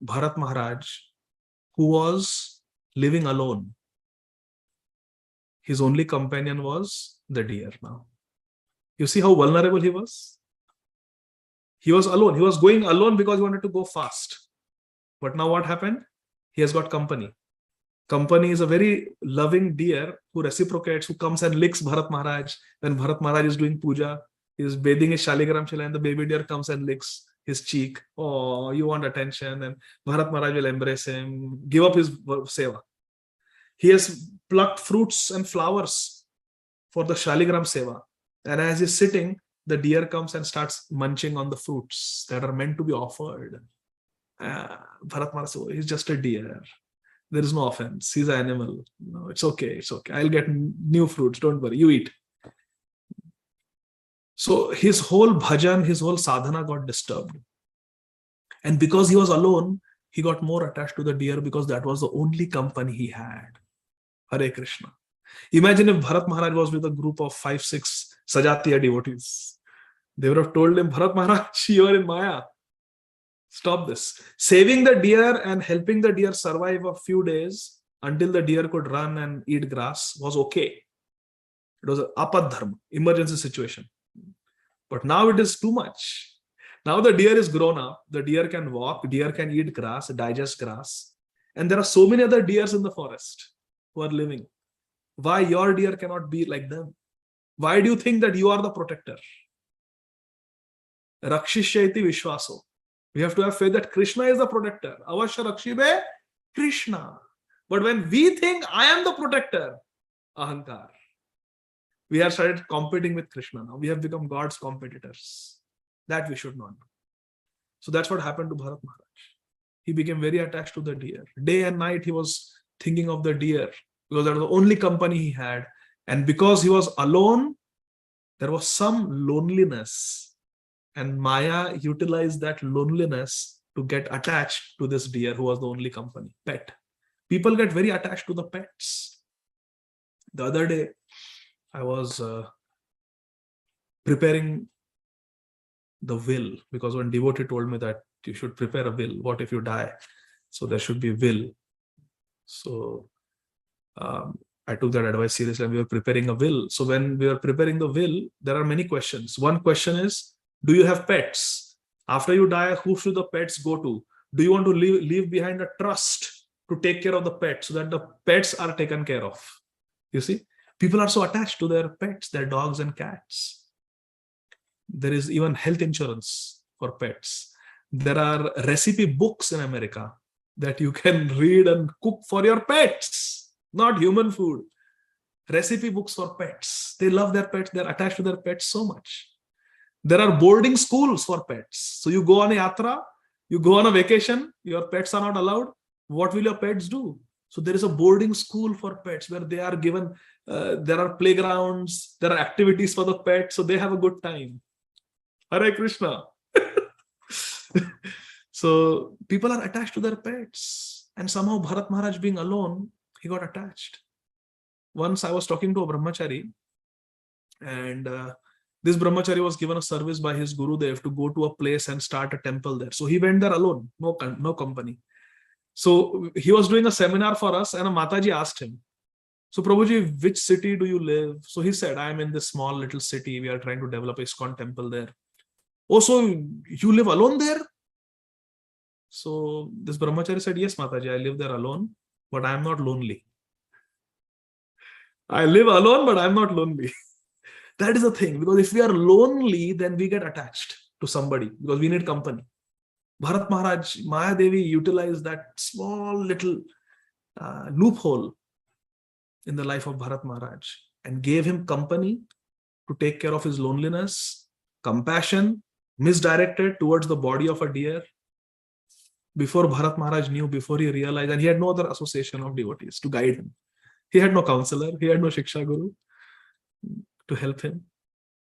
Speaker 1: Bharat Maharaj, who was living alone, his only companion was the deer now. You see how vulnerable he was? He was alone. He was going alone because he wanted to go fast. But now what happened? He has got company. Company is a very loving deer who reciprocates, who comes and licks Bharat Maharaj when Bharat Maharaj is doing puja. He's bathing his Shaligram Shila and the baby deer comes and licks his cheek. Oh, you want attention. And Bharat Maharaj will embrace him, give up his seva. He has plucked fruits and flowers for the Shaligram seva. And as he's sitting, the deer comes and starts munching on the fruits that are meant to be offered. Bharat Maharaj says, he's just a deer. There is no offense. He's an animal. No, it's okay. It's okay. I'll get new fruits. Don't worry. You eat. So his whole bhajan, his whole sadhana got disturbed. And because he was alone, he got more attached to the deer because that was the only company he had. Hare Krishna. Imagine if Bharat Maharaj was with a group of 5-6 Sajatiya devotees. They would have told him, Bharat Maharaj, you are in Maya. Stop this. Saving the deer and helping the deer survive a few days until the deer could run and eat grass was okay. It was an apadharma, emergency situation. But now it is too much. Now the deer is grown up. The deer can walk. Deer can eat grass, digest grass. And there are so many other deers in the forest who are living. Why your deer cannot be like them? Why do you think that you are the protector? Rakshishyati Vishwaso. We have to have faith that Krishna is the protector. Avashya Rakshibe Krishna. But when we think I am the protector, Ahankar, we have started competing with Krishna now. We have become God's competitors. That we should not do. So that's what happened to Bharat Maharaj. He became very attached to the deer. Day and night he was thinking of the deer because that was the only company he had. And because he was alone, there was some loneliness. And Maya utilized that loneliness to get attached to this deer who was the only company, pet. People get very attached to the pets. The other day, I was preparing the will because one devotee told me that you should prepare a will. What if you die? So there should be will. So I took that advice seriously and we were preparing a will. So when we were preparing the will, there are many questions. One question is, do you have pets? After you die, who should the pets go to? Do you want to leave behind a trust to take care of the pets so that the pets are taken care of? You see, people are so attached to their pets, their dogs and cats. There is even health insurance for pets. There are recipe books in America that you can read and cook for your pets, not human food. Recipe books for pets. They love their pets. They're attached to their pets so much. There are boarding schools for pets. So you go on a yatra, you go on a vacation, your pets are not allowed. What will your pets do? So there is a boarding school for pets where they are given, there are playgrounds, there are activities for the pets, so they have a good time. Hare Krishna. So people are attached to their pets. And somehow Bharat Maharaj being alone, he got attached. Once I was talking to a brahmachari and this brahmachari was given a service by his Gurudev to go to a place and start a temple there. So he went there alone, no company. So he was doing a seminar for us and a Mataji asked him, so Prabhuji, which city do you live? So he said, I am in this small little city. We are trying to develop a ISKCON temple there. Oh, so you live alone there? So this brahmachari said, yes, Mataji, I live there alone, but I am not lonely. I live alone, but I am not lonely. That is the thing, because if we are lonely, then we get attached to somebody because we need company. Bharat Maharaj, Maya Devi utilized that small little loophole in the life of Bharat Maharaj and gave him company to take care of his loneliness, compassion, misdirected towards the body of a deer. Before Bharat Maharaj knew, before he realized, and he had no other association of devotees to guide him. He had no counselor, he had no Shiksha Guru to help him.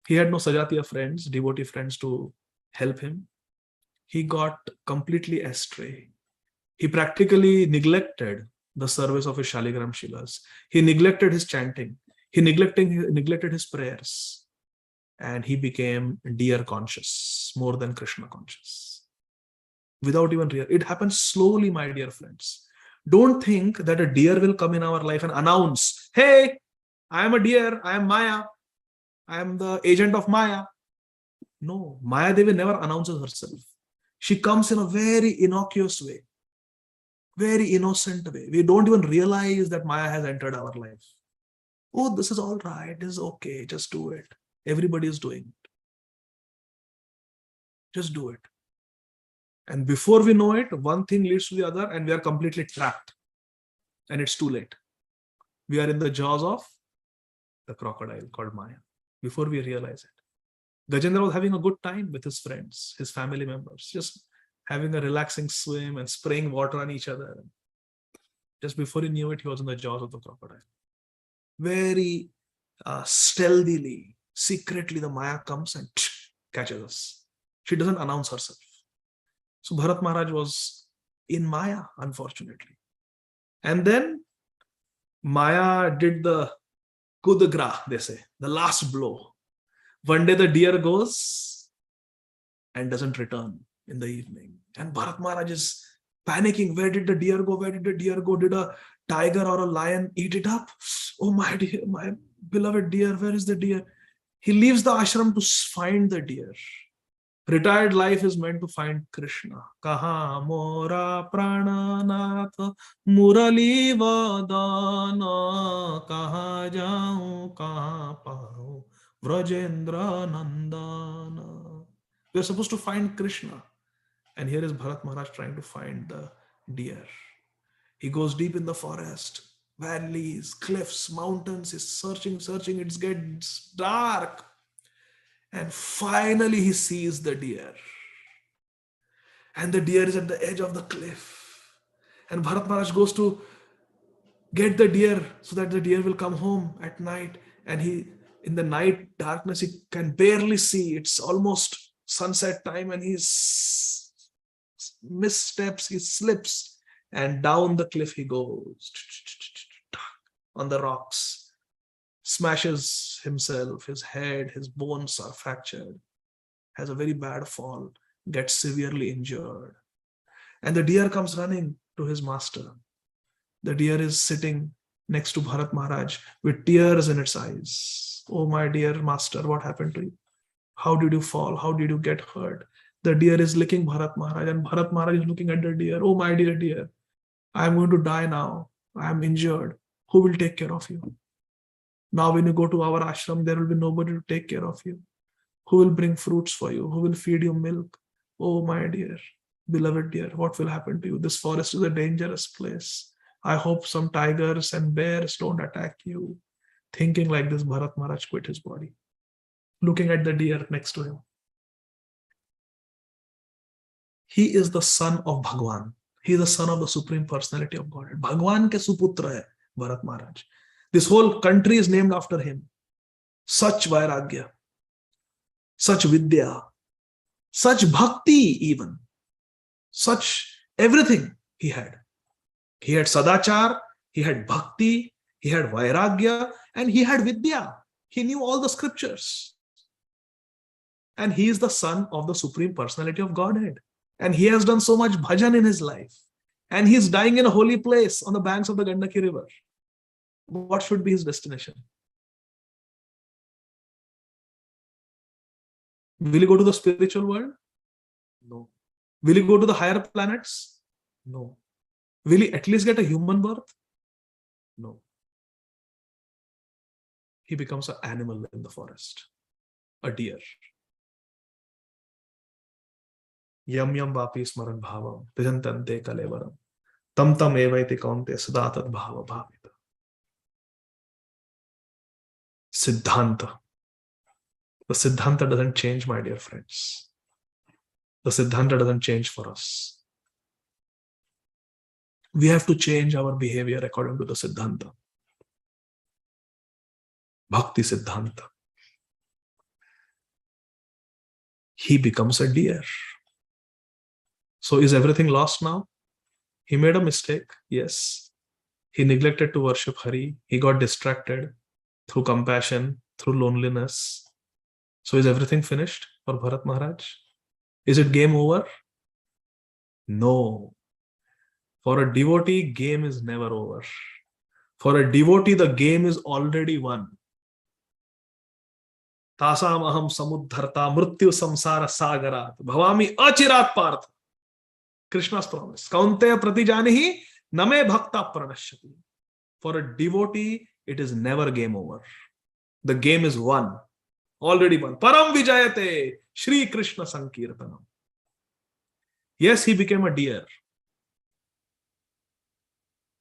Speaker 1: He had no Sajatiya friends, devotee friends to help him. He got completely astray. He practically neglected the service of his Shaligram Shilas. He neglected his chanting. He neglected his prayers. And he became deer conscious, more than Krishna conscious. Without even real. It happens slowly, my dear friends. Don't think that a deer will come in our life and announce, hey, I am a deer, I am Maya, I am the agent of Maya. No, Maya Devi never announces herself. She comes in a very innocuous way, very innocent way. We don't even realize that Maya has entered our life. Oh, this is all right, this is okay, just do it. Everybody is doing it. Just do it. And before we know it, one thing leads to the other, and we are completely trapped. And it's too late. We are in the jaws of the crocodile called Maya before we realize it. Gajendra was having a good time with his friends, his family members, just having a relaxing swim and spraying water on each other. Just before he knew it, he was in the jaws of the crocodile. Very stealthily, secretly, the Maya comes and catches us. She doesn't announce herself. So Bharat Maharaj was in Maya, unfortunately. And then Maya did the coup de grace, they say, the last blow. One day the deer goes and doesn't return in the evening. And Bharat Maharaj is panicking. Where did the deer go? Where did the deer go? Did a tiger or a lion eat it up? Oh my dear, my beloved deer, where is the deer? He leaves the ashram to find the deer. Retired life is meant to find Krishna. Kaha mora prananath murali vadana kaha jaun kaha pau vrajendra nandana. We are supposed to find Krishna. And here is Bharat Maharaj trying to find the deer. He goes deep in the forest, valleys, cliffs, mountains. He's searching, it gets dark. And finally he sees the deer. And the deer is at the edge of the cliff. And Bharat Maharaj goes to get the deer so that the deer will come home at night. And in the night darkness, he can barely see. It's almost sunset time and he missteps, he slips. And down the cliff he goes on the rocks. Smashes himself, his head, his bones are fractured, has a very bad fall, gets severely injured. And the deer comes running to his master. The deer is sitting next to Bharat Maharaj with tears in its eyes. Oh, my dear master, what happened to you? How did you fall? How did you get hurt? The deer is licking Bharat Maharaj, and Bharat Maharaj is looking at the deer. Oh, my dear deer, I am going to die now. I am injured. Who will take care of you? Now when you go to our ashram, there will be nobody to take care of you. Who will bring fruits for you? Who will feed you milk? Oh, my dear, beloved dear, what will happen to you? This forest is a dangerous place. I hope some tigers and bears don't attack you. Thinking like this, Bharat Maharaj quit his body, looking at the deer next to him. He is the son of Bhagwan. He is the son of the Supreme Personality of Godhead. Bhagwan ke suputra hai Bharat Maharaj. This whole country is named after him. Such vairagya, such vidya, such bhakti even, such everything he had. He had sadachar, he had bhakti, he had vairagya, and he had vidya. He knew all the scriptures. And he is the son of the Supreme Personality of Godhead. And he has done so much bhajan in his life. And he is dying in a holy place on the banks of the Gandaki river. What should be his destination? Will he go to the spiritual world? No. Will he go to the higher planets? No. Will he at least get a human birth? No. He becomes an animal in the forest, a deer. Yam yam vapi smaran bhavam prijantante kalevaram tam tam evaiti kaunte sadatat bhava bhavita. Siddhanta. The Siddhanta doesn't change, my dear friends. The Siddhanta doesn't change for us. We have to change our behavior according to the Siddhanta. Bhakti Siddhanta. He becomes a deer. So is everything lost now? He made a mistake, yes. He neglected to worship Hari. He got distracted through compassion, through loneliness. So is everything finished for Bharat Maharaj? Is it game over? No. For a devotee, game is never over. For a devotee, the game is already won. Tasam aham samudharta mrityu samsara sagarat bhavami achirat partha. Krishna's promise. Kaunteya pratijanihi name bhakta pranashyati. For a devotee, it is never game over. The game is won. already won. Param Vijayate, Shri Krishna Sankirtanam. Yes, he became a deer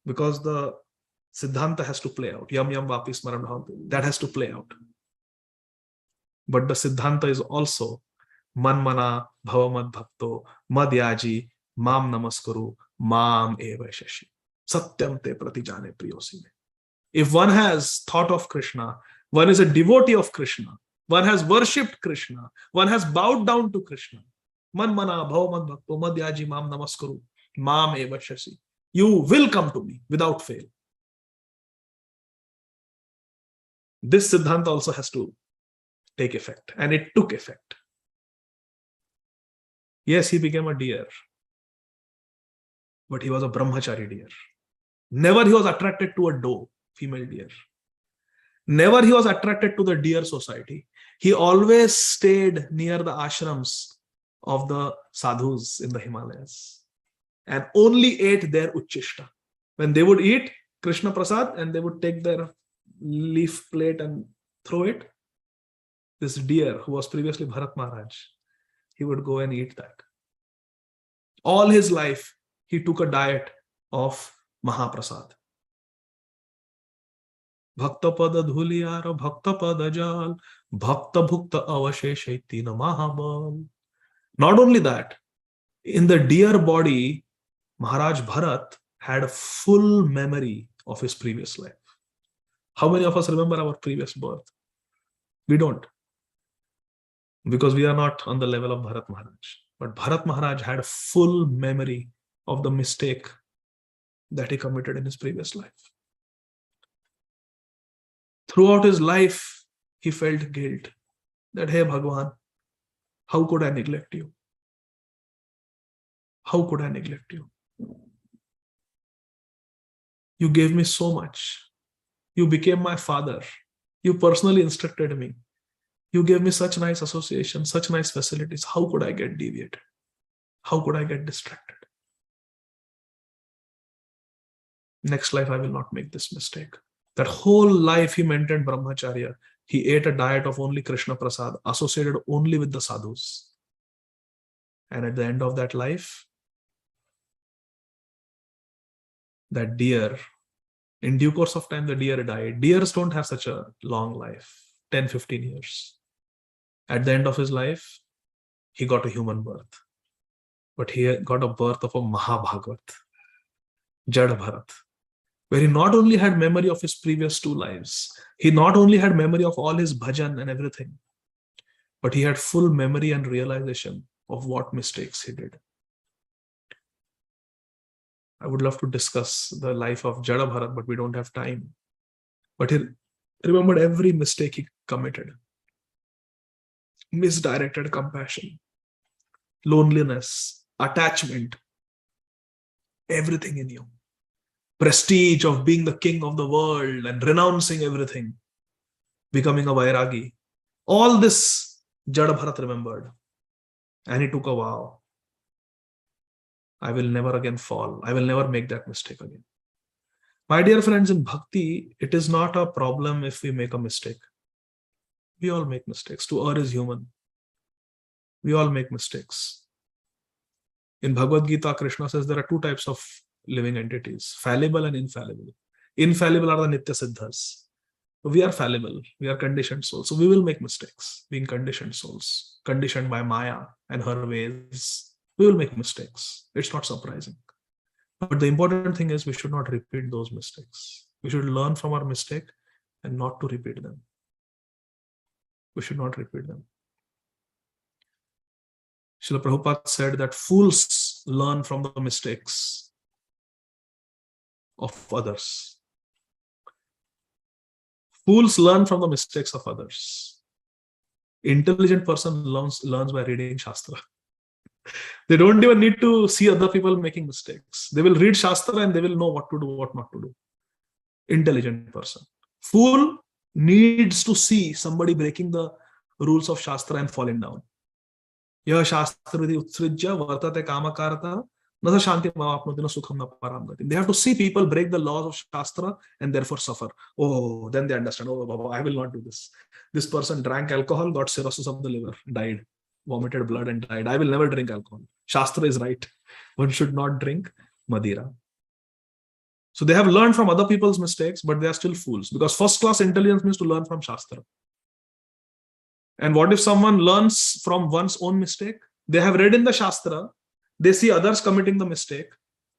Speaker 1: because the Siddhanta has to play out. Yam yam vapi smaran bhavanti. That has to play out. But the Siddhanta is also manmana bhavamad bhakto madhyaji mam namaskaru mam eva shashi satyam te pratijane priyosi. If one has thought of Krishna, one is a devotee of Krishna, one has worshipped Krishna, one has bowed down to Krishna. Manmana bhavamad bhakto madhyaji mam namaskaru mam eva shashi. You will come to me without fail. This Siddhanta also has to take effect, and it took effect. Yes, he became a deer, but he was a brahmachari deer. Never he was attracted to a doe, female deer. Never he was attracted to the deer society. He always stayed near the ashrams of the sadhus in the Himalayas and only ate their uchishta. When they would eat Krishna Prasad and they would take their leaf plate and throw it, this deer who was previously Bharat Maharaj, he would go and eat that. All his life, he took a diet of Mahaprasad. Bhakta pada dhuliyara, bhakta pada jal, bhakta bhukta avasheshaiti namahabal. Not only that, in the deer body, Maharaj Bharat had a full memory of his previous life. How many of us remember our previous birth? We don't, because we are not on the level of Bharat Maharaj. But Bharat Maharaj had a full memory of the mistake that he committed in his previous life. Throughout his life, he felt guilt that, hey Bhagwan, how could I neglect you? How could I neglect you? You gave me so much. You became my father. You personally instructed me. You gave me such nice associations, such nice facilities. How could I get deviated? How could I get distracted? Next life, I will not make this mistake. That whole life he maintained brahmacharya. He ate a diet of only Krishna Prasad, associated only with the sadhus. And at the end of that life, that deer, in due course of time, the deer died. Deers don't have such a long life, 10, 15 years. At the end of his life, he got a human birth. But he got a birth of a Mahabhagavat, Jada Bharat, where he not only had memory of his previous two lives, he not only had memory of all his bhajan and everything, but he had full memory and realization of what mistakes he did. I would love to discuss the life of Jada Bharat, but we don't have time. But he remembered every mistake he committed. Misdirected compassion, loneliness, attachment, everything in you. Prestige of being the king of the world and renouncing everything, becoming a Vairagi. All this Jada Bharat remembered. And he took a vow. I will never again fall. I will never make that mistake again. My dear friends, in Bhakti, it is not a problem if we make a mistake. We all make mistakes. To err is human. We all make mistakes. In Bhagavad Gītā, Krishna says there are two types of living entities, fallible and infallible. Infallible are the Nitya Siddhas. We are fallible. We are conditioned souls. So we will make mistakes, being conditioned souls, conditioned by Maya and her ways. We will make mistakes. It's not surprising. But the important thing is we should not repeat those mistakes. We should learn from our mistake and not to repeat them. We should not repeat them. Srila Prabhupada said that fools learn from the mistakes of others. Fools learn from the mistakes of others. Intelligent person learns by reading Shastra. They don't even need to see other people making mistakes. They will read Shastra and they will know what to do, what not to do. Intelligent person. Fool needs to see somebody breaking the rules of Shastra and falling down. Yah Shastra vidhi utsrijya vartate kamakarta Nasa shanti bhavapnoti sukham na param gati. They have to see people break the laws of Shastra and therefore suffer. Oh, then they understand, oh, Baba, I will not do this. This person drank alcohol, got cirrhosis of the liver, died, vomited blood and died. I will never drink alcohol. Shastra is right. One should not drink Madira. So they have learned from other people's mistakes, but they are still fools, because first class intelligence means to learn from Shastra. And what if someone learns from one's own mistake? They have read in the Shastra, they see others committing the mistake,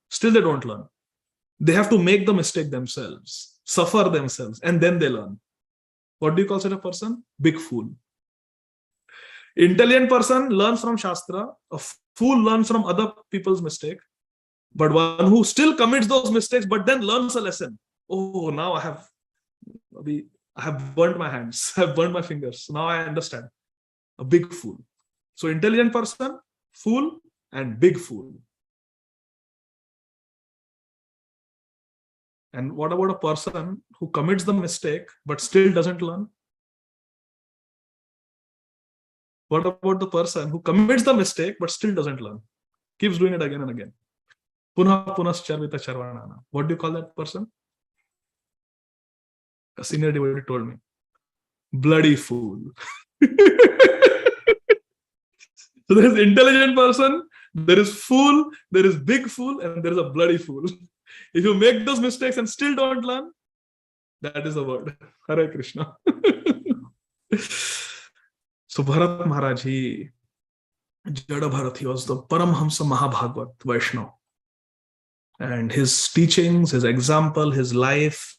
Speaker 1: still they don't learn. They have to make the mistake themselves, suffer themselves, and then they learn. What do you call such a person? Big fool. Intelligent person learns from Shastra, a fool learns from other people's mistake, but one who still commits those mistakes but then learns a lesson. Oh, now I have burnt my hands, I have burnt my fingers. Now I understand. A big fool. So intelligent person, fool, and big fool. And what about a person who commits the mistake but still doesn't learn? What about the person who commits the mistake but still doesn't learn? Keeps doing it again and again. Punah punascharvita charvanana. What do you call that person? A senior devotee told me. Bloody fool. So there is intelligent person, there is fool, there is big fool, and there is a bloody fool. If you make those mistakes and still don't learn, that is the word. Hare Krishna. So Bharat Maharaj, Jada Bharat, he was the Paramhamsa Mahabhagavat Vaishnava. And his teachings, his example, his life,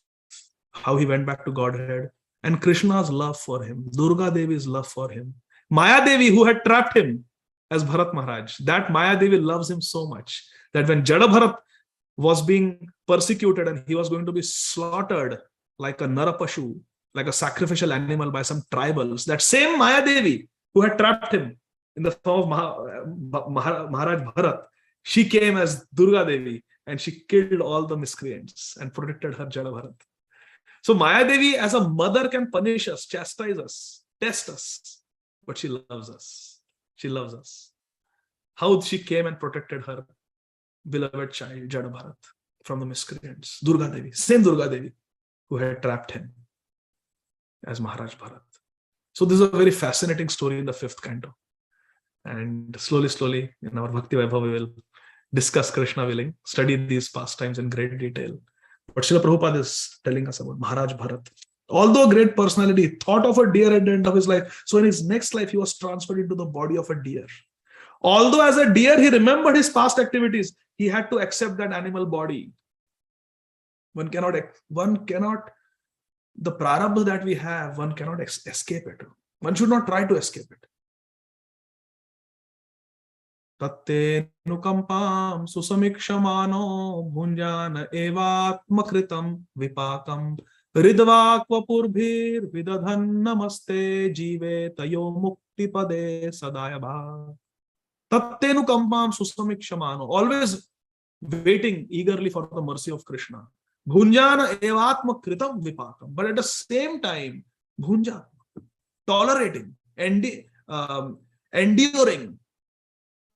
Speaker 1: how he went back to Godhead, and Krishna's love for him, Durga Devi's love for him, Maya Devi, who had trapped him as Bharat Maharaj, that Maya Devi loves him so much that when Jada Bharat was being persecuted and he was going to be slaughtered like a Narapashu, like a sacrificial animal by some tribals, that same Maya Devi who had trapped him in the form of Maharaj Bharat, she came as Durga Devi and she killed all the miscreants and protected her Jada Bharat. So Maya Devi as a mother can punish us, chastise us, test us, but she loves us. She loves us. How she came and protected her beloved child Jada Bharat from the miscreants. Durga Devi, same Durga Devi who had trapped him as Maharaj Bharat. So this is a very fascinating story in the 5th canto. And slowly in our Bhakti Vaibhava we will discuss, Krishna willing, study these pastimes in great detail. But Srila Prabhupada is telling us about Maharaj Bharat. Although a great personality, thought of a deer at the end of his life. So in his next life, he was transferred into the body of a deer. Although as a deer, he remembered his past activities, he had to accept that animal body. One cannot, the prarabdha that we have, one cannot escape it. One should not try to escape it. Tatte nukampam susamikshamano bhunjana evatmakritam vipakam ridvakvapurbhir vidadhan namaste jive tayo mukti pade sadayabha. Tatte nukampam susamikshamano. Always waiting eagerly for the mercy of Krishna. Bhunjana evatmakritam vipakam. But at the same time, bhunjana, tolerating, enduring,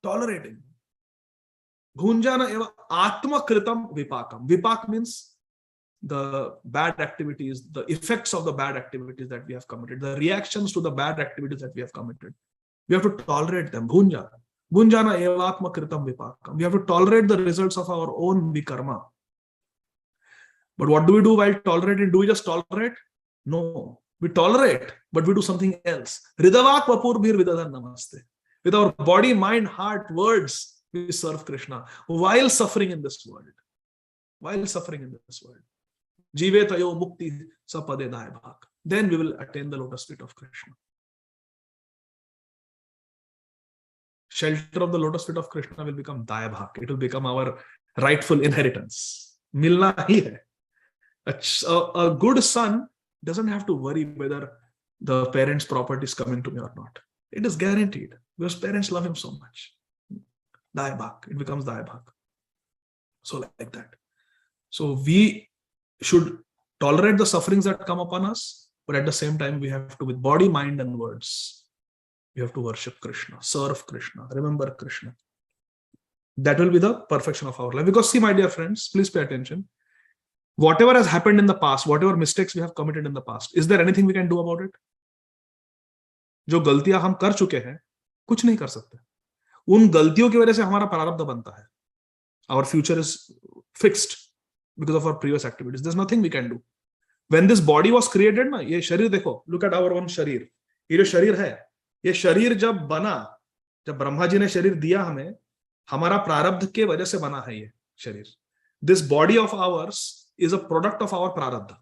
Speaker 1: tolerating. Bhunjana eva atma kritam vipakam. Vipak means the bad activities, the effects of the bad activities that we have committed, the reactions to the bad activities that we have committed. We have to tolerate them. Bhunjana. Bhunjana eva atma kritam vipakam. We have to tolerate the results of our own vikarma. But what do we do while tolerating? Do we just tolerate? No. We tolerate, but we do something else. Ridavak vapurbhir vidadhan namaste. With our body, mind, heart, words, we serve Krishna while suffering in this world. While suffering in this world. Jive tayo mukti sapade daibhak. Then we will attain the lotus feet of Krishna. Shelter of the lotus feet of Krishna will become daibhak. It will become our rightful inheritance. Milna hi hai. A good son doesn't have to worry whether the parents' property is coming to me or not. It is guaranteed because parents love him so much. Daibhak, it becomes daibhak. So like that. So we should tolerate the sufferings that come upon us, but at the same time we have to, with body, mind and words, we have to worship Krishna, serve Krishna, remember Krishna. That will be the perfection of our life. Because see, my dear friends, please pay attention. Whatever has happened in the past, whatever mistakes we have committed in the past, is there anything we can do about it? जो गलतियां हम कर चुके हैं, कुछ नहीं कर सकते. उन गलतियों की वजह से हमारा प्रारब्ध बनता है. Our future is fixed because of our previous activities. There's nothing we can do. When this body was created ना, ये शरीर देखो, look at our own शरीर. ये जो शरीर है, ये शरीर जब बना, जब ब्रह्मा जी ने शरीर दिया हमें, हमारा प्रारब्ध के वजह से बना है ये शरीर. This body of ours is a product of our प्रारब्ध.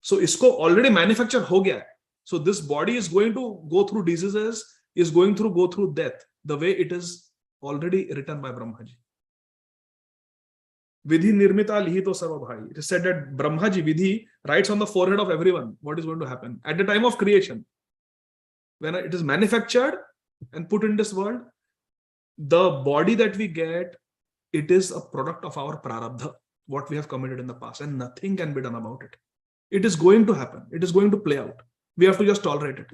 Speaker 1: So इसको already manufacture हो गया है. So this body is going to go through diseases, is going to go through death, the way it is already written by Brahma ji. Vidhi nirmita lihito sarvabhai. It is said that Brahma ji, Vidhi, writes on the forehead of everyone what is going to happen at the time of creation. When it is manufactured and put in this world, the body that we get, it is a product of our prarabdha, what we have committed in the past, and nothing can be done about it. It is going to happen. It is going to play out. We have to just tolerate it.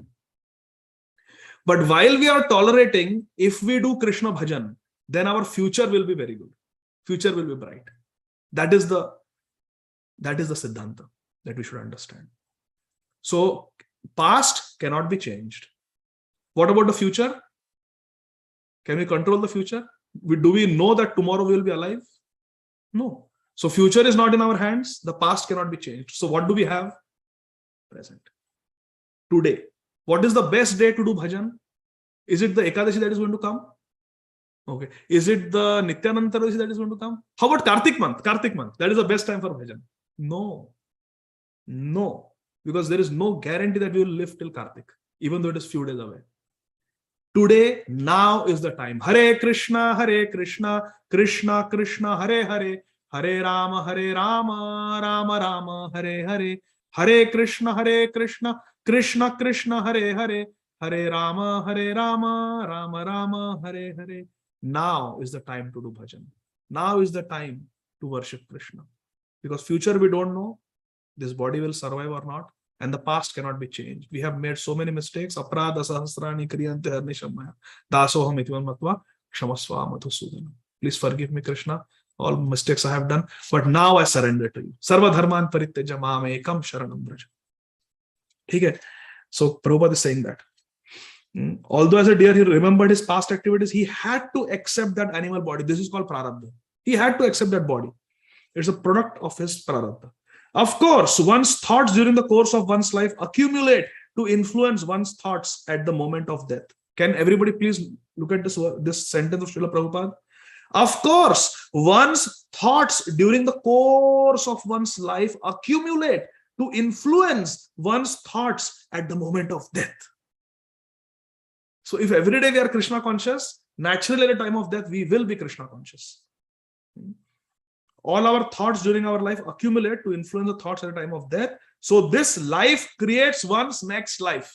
Speaker 1: But while we are tolerating, if we do Krishna bhajan, then our future will be very good. Future will be bright. That is the Siddhanta that we should understand. So past cannot be changed. What about the future? Can we control the future? Do we know that tomorrow we will be alive? No. So future is not in our hands. The past cannot be changed. So what do we have? Present. Today. What is the best day to do bhajan? Is it the Ekadashi that is going to come? Okay. Is it the Nityanantarashi that is going to come? How about Kartik month? Kartik month. That is the best time for bhajan. No. No. Because there is no guarantee that we will live till Kartik, even though it is few days away. Today, now is the time. Hare Krishna, Krishna Krishna, Hare Hare, Hare Rama, Rama Rama, Hare Hare, Hare Krishna, Krishna Krishna, Hare Hare, Hare Rama, Rama Rama, Hare Hare. Now is the time to do bhajan. Now is the time to worship Krishna. Because future we don't know. This body will survive or not. And the past cannot be changed. We have made so many mistakes. Aprada sahasrani kriyante harnishamaya. Dasoham itivam matva kshamasva madhusudana. Please forgive me, Krishna. All mistakes I have done. But now I surrender to you. Sarva dharman parityaja mam ekam sharanam braja. Okay. So Prabhupada is saying that. Although as a deer he remembered his past activities, he had to accept that animal body. This is called prarabdha. He had to accept that body. It's a product of his prarabdha. Of course, one's thoughts during the course of one's life accumulate to influence one's thoughts at the moment of death. Can everybody please look at this sentence of Srila Prabhupada? Of course, one's thoughts during the course of one's life accumulate to influence one's thoughts at the moment of death. So if every day we are Krishna conscious, naturally at the time of death, we will be Krishna conscious. All our thoughts during our life accumulate to influence the thoughts at the time of death. So this life creates one's next life.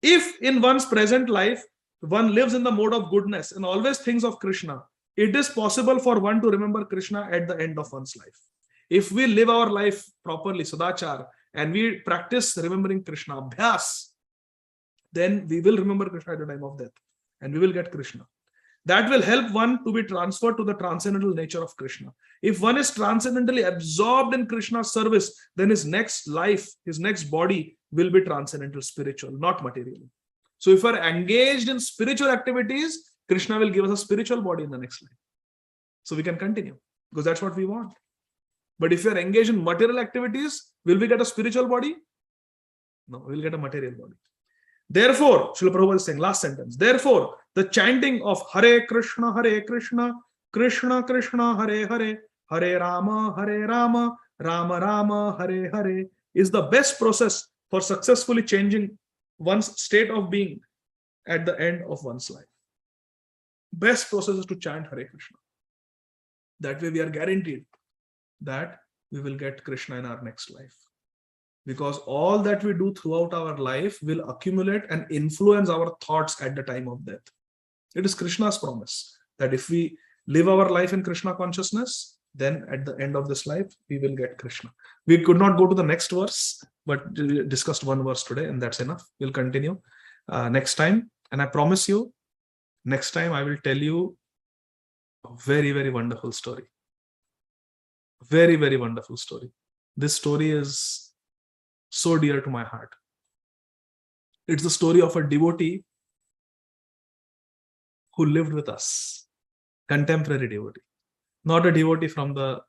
Speaker 1: If in one's present life, one lives in the mode of goodness and always thinks of Krishna, it is possible for one to remember Krishna at the end of one's life. If we live our life properly, sadachar, and we practice remembering Krishna, abhyas, then we will remember Krishna at the time of death and we will get Krishna. That will help one to be transferred to the transcendental nature of Krishna. If one is transcendentally absorbed in Krishna's service, then his next life, his next body will be transcendental, spiritual, not material. So if we are engaged in spiritual activities, Krishna will give us a spiritual body in the next life. So we can continue because that's what we want. But if we are engaged in material activities, will we get a spiritual body? No, we will get a material body. Therefore, Srila Prabhupada is saying, last sentence, therefore, the chanting of Hare Krishna, Krishna Krishna, Hare Hare, Hare Rama, Rama Rama, Hare Hare is the best process for successfully changing one's state of being at the end of one's life. Best process is to chant Hare Krishna. That way we are guaranteed that we will get Krishna in our next life. Because all that we do throughout our life will accumulate and influence our thoughts at the time of death. It is Krishna's promise that if we live our life in Krishna consciousness, then at the end of this life, we will get Krishna. We could not go to the next verse, but we discussed one verse today and that's enough. We'll continue next time. And I promise you next time I will tell you a very, very wonderful story. Very, very wonderful story. This story is so dear to my heart. It's the story of a devotee who lived with us, contemporary devotee, not a devotee from the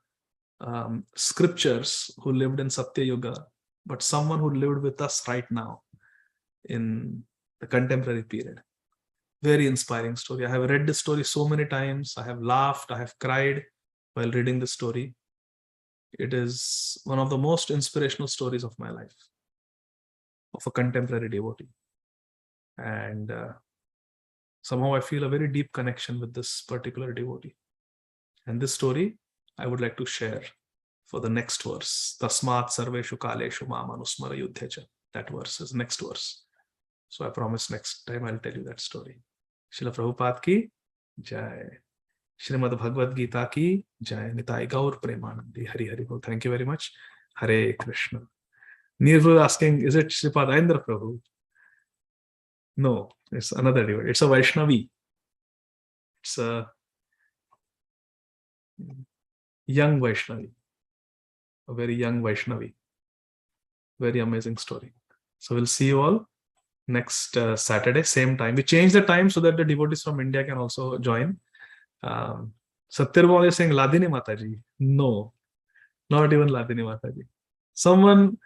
Speaker 1: scriptures who lived in Satya Yuga, but someone who lived with us right now in the contemporary period. Very inspiring story. I have read this story so many times. I have laughed, I have cried while reading this story. It is one of the most inspirational stories of my life, of a contemporary devotee. And somehow I feel a very deep connection with this particular devotee. And this story I would like to share for the next verse. Tasmat sarveshu kaleshu mam anusmara yuddhecha. That verse is next verse. So I promise next time I'll tell you that story. Srila Prabhupada ki jai. Śrīmad Bhagavad Gītā ki jai. Nitai Gaur Premanandi. Hari Hari Bol. Thank you very much. Hare Krishna. Nirvu asking, is it Sripad Aindra Prabhu? No, it's another devotee. It's a Vaishnavi. It's a young Vaishnavi. A very young Vaishnavi. Very amazing story. So we'll see you all next Saturday, same time. We changed the time so that the devotees from India can also join. Satyarval is saying Ladini Mataji. No, not even Ladini Mataji. Someone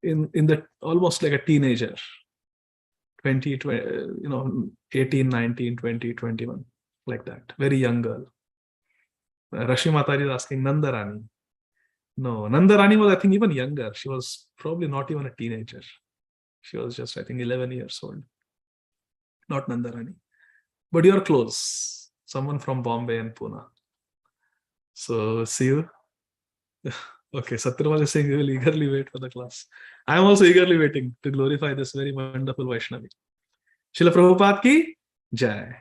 Speaker 1: in the almost like a teenager, 20, 18, 19, 20, 21, like that. Very young girl. Rashi Mataji is asking Nandarani. No, Nandarani was, I think, even younger. She was probably not even a teenager. She was just, I think, 11 years old. Not Nandarani. But you're close. Someone from Bombay and Pune. So, see you. Okay, Satyarval is saying we will eagerly wait for the class. I am also eagerly waiting to glorify this very wonderful Vaishnavi. Srila Prabhupada ki jai.